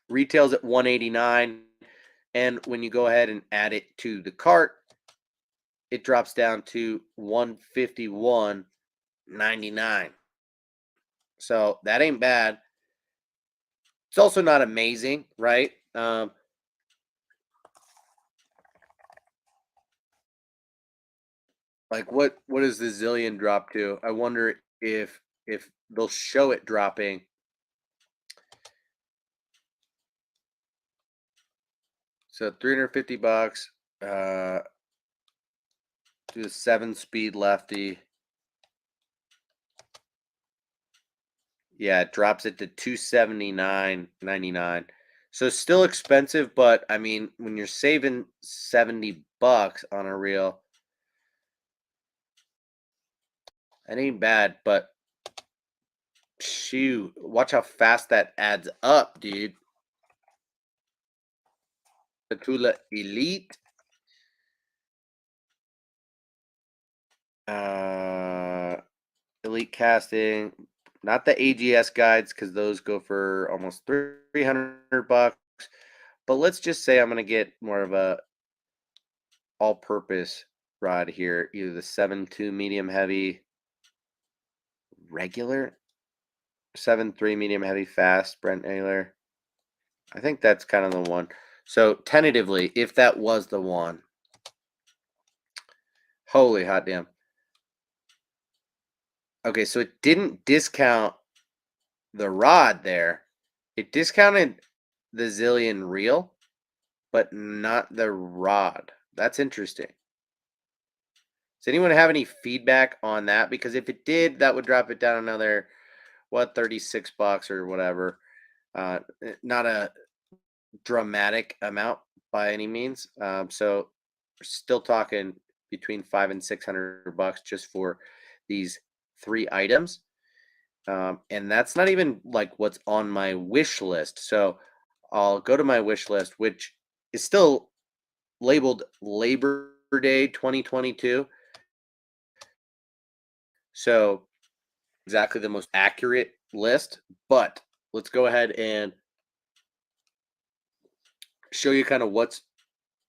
Retails at $189, and when you go ahead and add it to the cart, it drops down to $151.99. So that ain't bad. It's also not amazing, right? Like what does the Zillion drop to? I wonder if they'll show it dropping. So $350. Do the 7-speed lefty. Yeah, it drops it to $279.99. So still expensive, but I mean, when you're saving $70 on a reel, that ain't bad. But shoot, watch how fast that adds up, dude. The Tula Elite. Elite casting, not the AGS guides because those go for almost $300. But let's just say I'm gonna get more of a all-purpose rod here, either the 7.2 medium heavy, regular, 7.3 medium heavy fast, Brent Naylor. I think that's kind of the one. So tentatively, if that was the one, holy hot damn. Okay, so it didn't discount the rod there. It discounted the Zillion reel, but not the rod. That's interesting. Does anyone have any feedback on that? Because if it did, that would drop it down another, what, $36 or whatever. Not a dramatic amount by any means. So we're still talking between 500 and $600 just for these 3 items. And that's not even like what's on my wish list. So I'll go to my wish list, which is still labeled Labor Day 2022. So exactly the most accurate list. But let's go ahead and show you kind of what's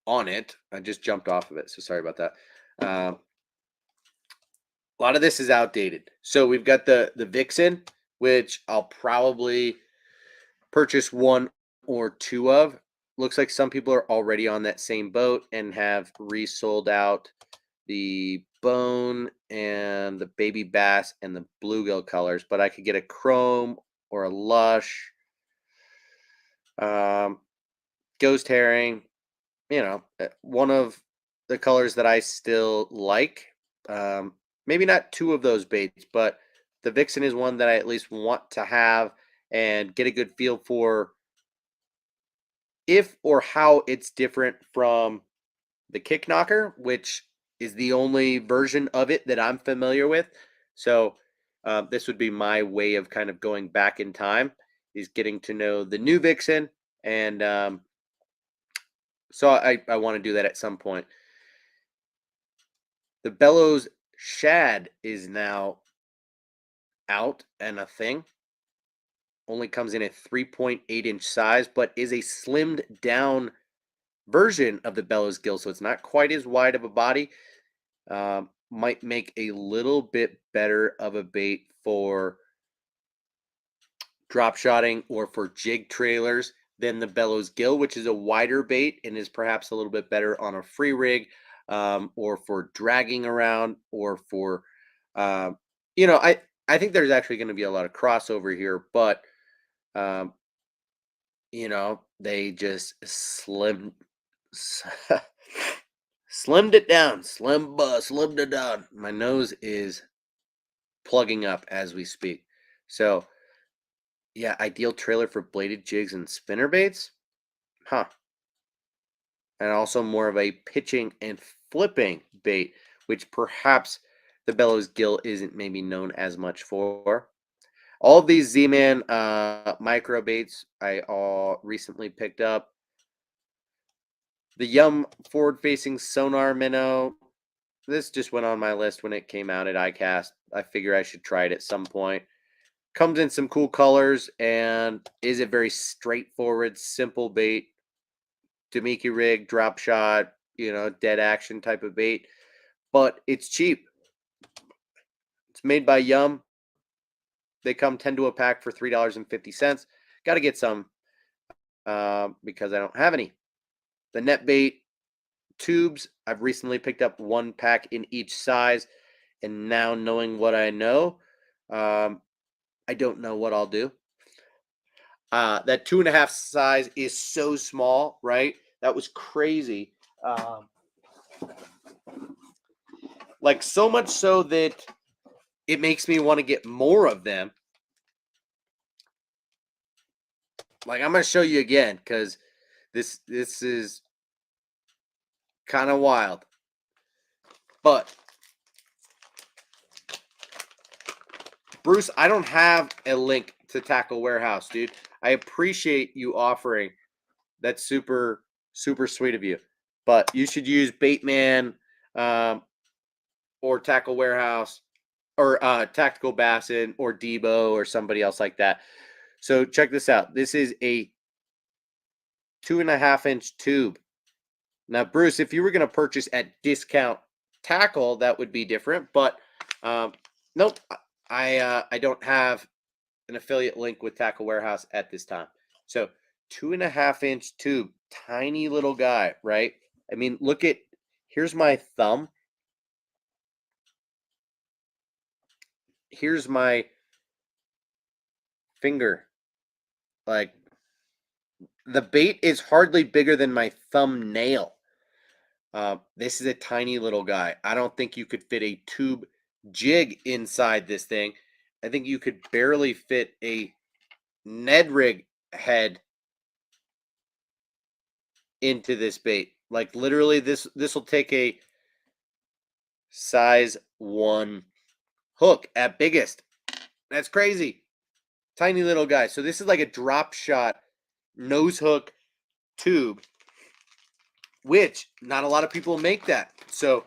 on it. I just jumped off of it, so sorry about that. A lot of this is outdated. So we've got the Vixen, which I'll probably purchase 1 or 2 of. Looks like some people are already on that same boat and have resold out the bone and the baby bass and the bluegill colors, but I could get a chrome or a lush, um, ghost herring, one of the colors that I still like. Um, Maybe not 2 of those baits, but the Vixen is one that I at least want to have and get a good feel for if or how it's different from the Kick Knocker, which is the only version of it that I'm familiar with. So this would be my way of kind of going back in time, is getting to know the new Vixen, and so I want to do that at some point. The Bellows Shad is now out and a thing. Only comes in a 3.8-inch size, but is a slimmed down version of the Bellows gill, so it's not quite as wide of a body. Might make a little bit better of a bait for drop shotting or for jig trailers than the Bellows gill, which is a wider bait and is perhaps a little bit better on a free rig, or for dragging around, or for, um, I think there's actually going to be a lot of crossover here, but um, they just slimmed it down, slimmed it down. My nose is plugging up as we speak. So, yeah, ideal trailer for bladed jigs and spinner baits. Huh. And also more of a pitching and flipping bait, which perhaps the Bellows gill isn't maybe known as much for. All of these Z-Man micro baits I all recently picked up. The Yum forward-facing sonar minnow. This just went on my list when it came out at ICAST. I figure I should try it at some point. Comes in some cool colors and is a very straightforward, simple bait. Damiki rig, drop shot, dead action type of bait. But it's cheap. It's made by Yum. They come 10 to a pack for $3.50. Got to get some because I don't have any. The net bait tubes, I've recently picked up 1 pack in each size. And now knowing what I know, I don't know what I'll do. That 2.5 size is so small, right? That was crazy. Like so much so that it makes me want to get more of them. Like I'm going to show you again because this is kind of wild. But Bruce, I don't have a link to Tackle Warehouse, dude. I appreciate you offering. That's super, super sweet of you. But you should use Baitman or Tackle Warehouse or Tactical Bassin or Debo or somebody else like that. So check this out. This is a 2.5-inch tube. Now, Bruce, if you were going to purchase at Discount Tackle, that would be different. But nope, I don't have an affiliate link with Tackle Warehouse at this time. So 2.5-inch tube, tiny little guy, right? I mean, here's my thumb. Here's my finger. Like, the bait is hardly bigger than my thumbnail. This is a tiny little guy. I don't think you could fit a tube jig inside this thing. I think you could barely fit a Ned rig head into this bait. Like literally, this will take a size 1 hook at biggest. That's crazy. Tiny little guy. So this is like a drop shot nose hook tube, which not a lot of people make that. So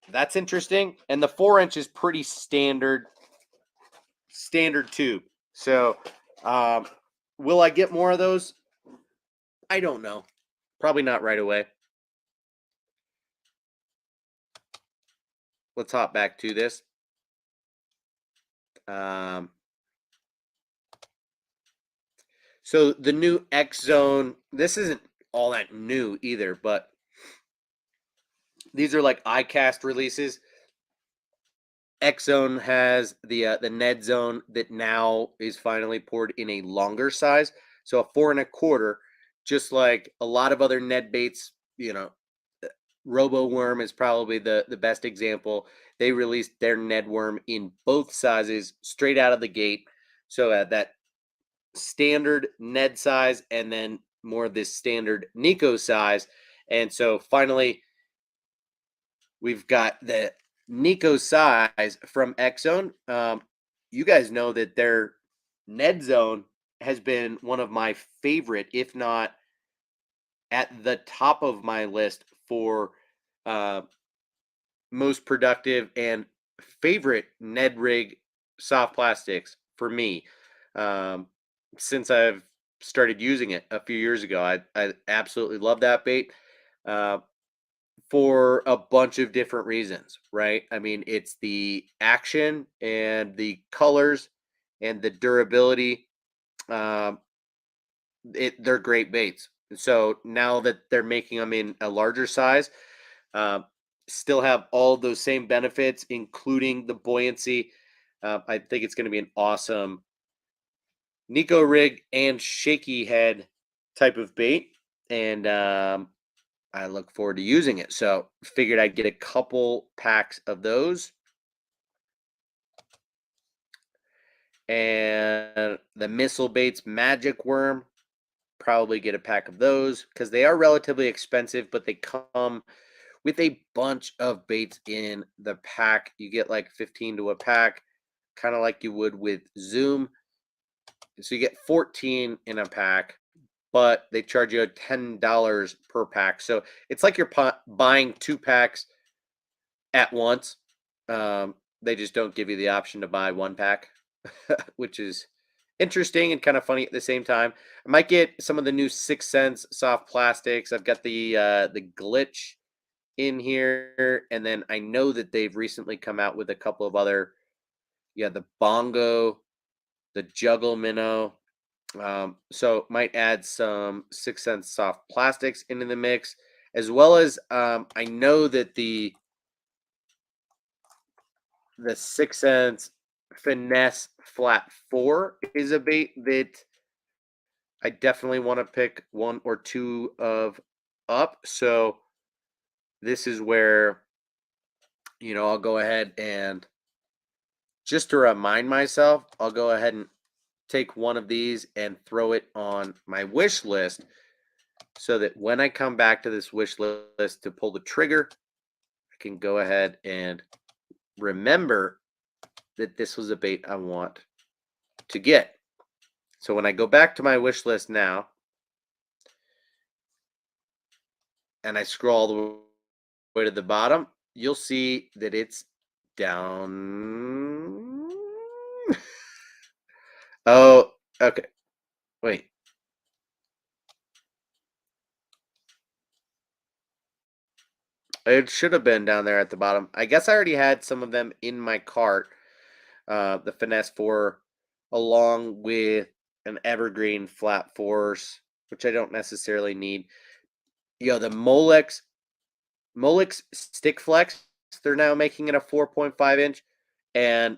that's interesting. And the 4-inch is pretty standard tube. So will I get more of those? I don't know. Probably not right away. Let's hop back to this. So the new X Zone, this isn't all that new either, but these are like iCast releases. X Zone has the Ned Zone that now is finally poured in a longer size, so a 4 1/4, just like a lot of other Ned baits. Robo Worm is probably the best example. They released their Ned Worm in both sizes straight out of the gate, so that standard Ned size and then more of this standard Nico size, and so finally we've got the Nico size from X Zone. You guys know that their Ned Zone has been one of my favorite, if not at the top of my list for most productive and favorite Ned rig soft plastics for me. Since I've started using it a few years ago, I absolutely love that bait. For a bunch of different reasons, right? I mean, it's the action and the colors and the durability. Um, they're great baits. So now that they're making them in a larger size, um, still have all of those same benefits, including the buoyancy. I think it's going to be an awesome Nico rig and shaky head type of bait, and I look forward to using it. So figured I'd get a couple packs of those. And the Missile Baits Magic Worm, probably get a pack of those because they are relatively expensive, but they come with a bunch of baits in the pack. You get like 15 to a pack, kind of like you would with Zoom. So you get 14 in a pack, but they charge you $10 per pack. So it's like you're buying 2 packs at once. They just don't give you the option to buy 1 pack, which is interesting and kind of funny at the same time. I might get some of the new 6 Sense soft plastics. I've got the Glitch in here, and then I know that they've recently come out with a couple of other, the Bongo, the Juggle Minnow. So might add some 6 Sense soft plastics into the mix, as well as I know that the 6 Sense Finesse Flat 4 is a bait that I definitely want to pick 1 or 2 of up. So this is where, I'll go ahead and just to remind myself, I'll go ahead and take one of these and throw it on my wish list so that when I come back to this wish list to pull the trigger, I can go ahead and remember that this was a bait I want to get. So when I go back to my wish list now and I scroll all the way to the bottom, you'll see that it's down. Oh, okay. Wait. It should have been down there at the bottom. I guess I already had some of them in my cart. The Finesse 4 along with an Evergreen Flat Force, which I don't necessarily need. The Molex Stick Flex, they're now making it a 4.5 inch, and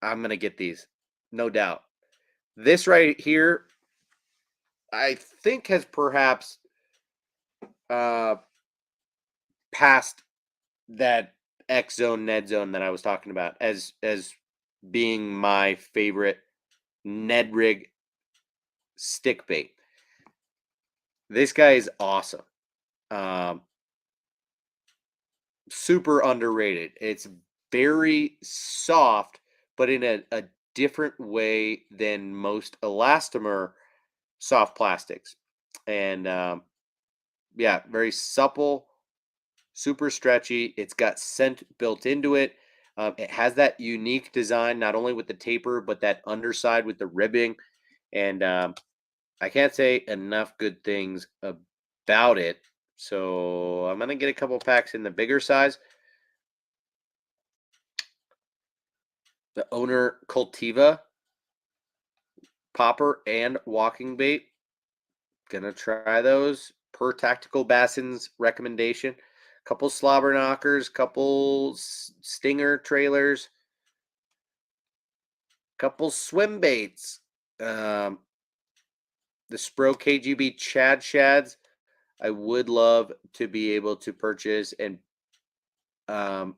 I'm going to get these, no doubt. This right here, I think has perhaps uh, past that X zone, Ned zone that I was talking about as being my favorite Ned rig stick bait. This guy is awesome. Um, Super underrated. It's very soft, but in a different way than most elastomer soft plastics. And yeah, very supple, super stretchy. It's got scent built into it. It has that unique design, not only with the taper, but that underside with the ribbing. And I can't say enough good things about it. So I'm gonna get a couple packs in the bigger size. The owner Cultiva popper and walking bait. Gonna try those per Tactical Bassins recommendation. Couple slobber knockers, couple stinger trailers, couple swim baits. Um, the Spro KGB Chad Shads. I would love to be able to purchase um,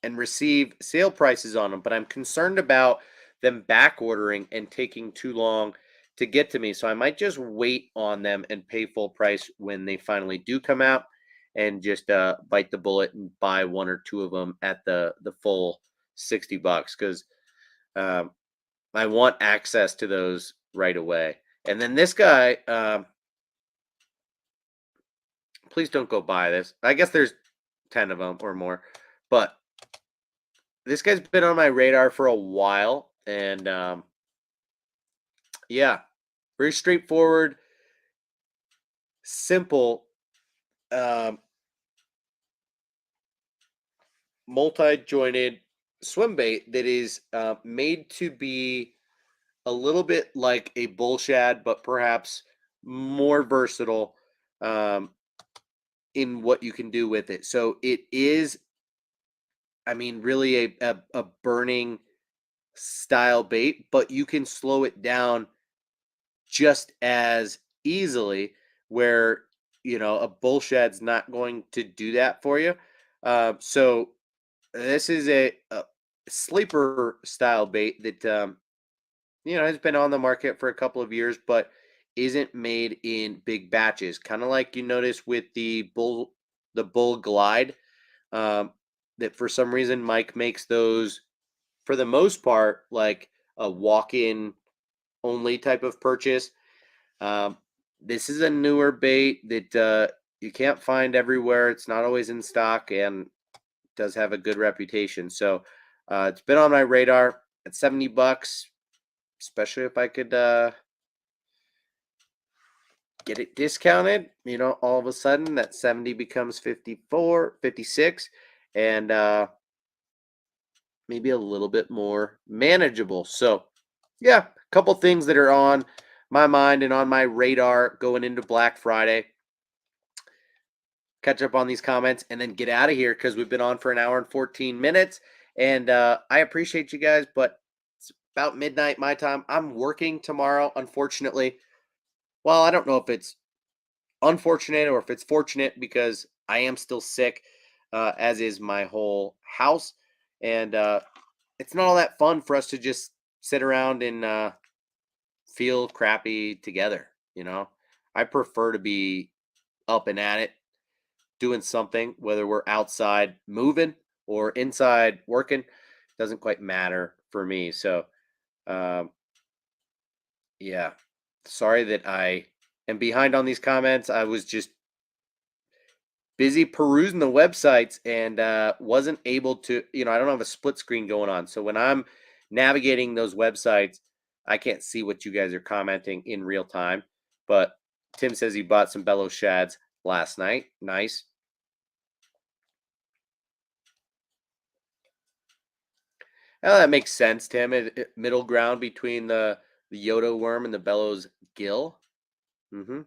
and receive sale prices on them, but I'm concerned about them back ordering and taking too long to get to me. So I might just wait on them and pay full price when they finally do come out, and just bite the bullet and buy one or two of them at the full $60 because um, I want access to those right away. And then this guy, please don't go buy this. I guess there's 10 of them or more, but this guy's been on my radar for a while, and yeah, very straightforward, simple, um, multi-jointed swim bait that is made to be a little bit like a bull shad, but perhaps more versatile um, in what you can do with it. So it is, I mean, really a burning style bait, but you can slow it down just as easily, where a bullshed's not going to do that for you. So this is a sleeper style bait that has been on the market for a couple of years, but isn't made in big batches, kind of like you notice with the bull glide. um, that for some reason Mike makes those, for the most part, like a walk-in only type of purchase. Um, this is a newer bait that you can't find everywhere. It's not always in stock and does have a good reputation. So it's been on my radar at $70, especially if I could get it discounted. All of a sudden that 70 becomes 54, 56, and maybe a little bit more manageable. So, yeah, a couple things that are on my mind and on my radar going into Black Friday. Catch up on these comments and then get out of here because we've been on for an hour and 14 minutes. And I appreciate you guys, but it's about midnight my time. I'm working tomorrow, unfortunately. Well, I don't know if it's unfortunate or if it's fortunate because I am still sick, as is my whole house. And it's not all that fun for us to just sit around and feel crappy together. I prefer to be up and at it, doing something, whether we're outside moving or inside working, doesn't quite matter for me. So, um, yeah, sorry that I am behind on these comments. I was just busy perusing the websites and wasn't able to, I don't have a split screen going on. So when I'm navigating those websites, I can't see what you guys are commenting in real time. But Tim says he bought some Bellow Shads last night. Nice. Oh, that makes sense, Tim. Middle ground between the Yoda worm and the Bellows gill. hmm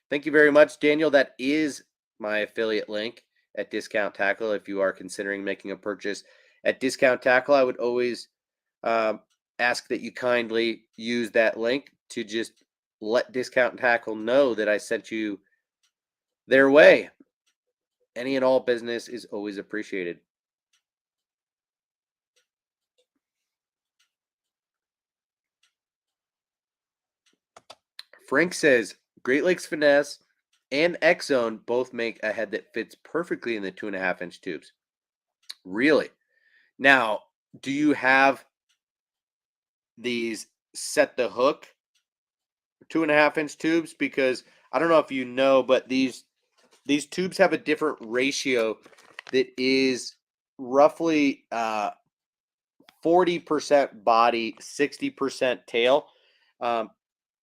Thank you very much, Daniel. That is my affiliate link at Discount Tackle. If you are considering making a purchase at Discount Tackle, I would always um, ask that you kindly use that link to just let Discount Tackle know that I sent you their way. Any and all business is always appreciated. Frank says Great Lakes Finesse and X Zone both make a head that fits perfectly in the 2.5 inch tubes. Really? Now, do you have these set the hook 2.5 inch tubes? Because I don't know if you know, but these tubes have a different ratio that is roughly 40% body, 60% tail, um,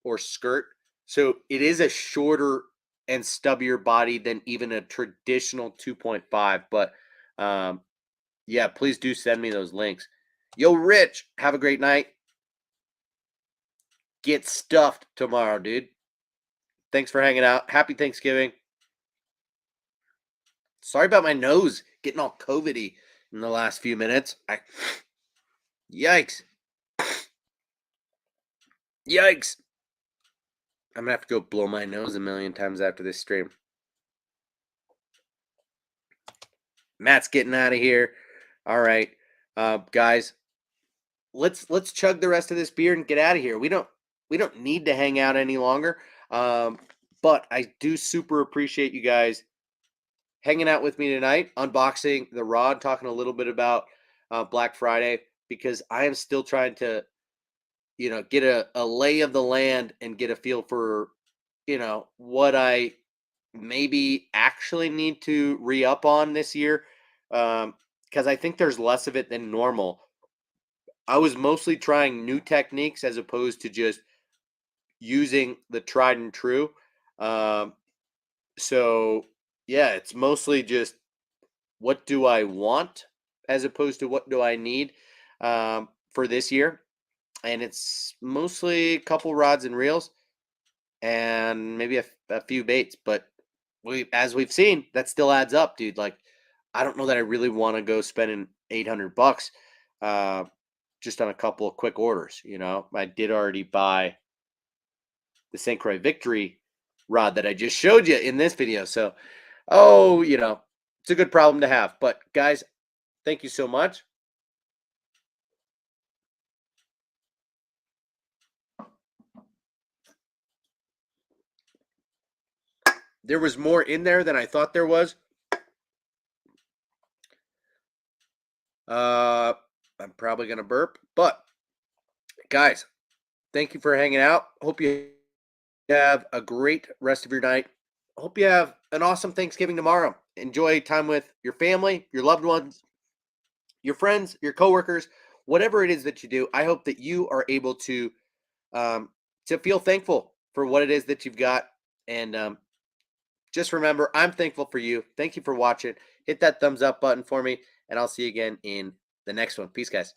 or skirt. So it is a shorter and stubbier body than even a traditional 2.5. But yeah, please do send me those links. Yo, Rich, have a great night. Get stuffed tomorrow, dude. Thanks for hanging out. Happy Thanksgiving. Sorry about my nose getting all COVID-y in the last few minutes. Yikes. Yikes. I'm gonna have to go blow my nose a million times after this stream. Matt's getting out of here. All right, guys, let's chug the rest of this beer and get out of here. We don't need to hang out any longer. But I do super appreciate you guys hanging out with me tonight, unboxing the rod, talking a little bit about Black Friday, because I am still trying to, get a lay of the land and get a feel for, what I maybe actually need to re up on this year. Because I think there's less of it than normal. I was mostly trying new techniques as opposed to just using the tried and true. Um, so yeah, it's mostly just what do I want as opposed to what do I need for this year. And it's mostly a couple rods and reels and maybe a few baits. But as we've seen, that still adds up, dude. Like, I don't know that I really want to go spending $800 uh, just on a couple of quick orders. I did already buy the St. Croix Victory rod that I just showed you in this video. So, it's a good problem to have. But guys, thank you so much. There was more in there than I thought there was. I'm probably gonna burp, but guys, thank you for hanging out. Hope you have a great rest of your night. Hope you have an awesome Thanksgiving tomorrow. Enjoy time with your family, your loved ones, your friends, your coworkers, whatever it is that you do. I hope that you are able to feel thankful for what it is that you've got. And just remember, I'm thankful for you. Thank you for watching. Hit that thumbs up button for me, and I'll see you again in the next one. Peace, guys.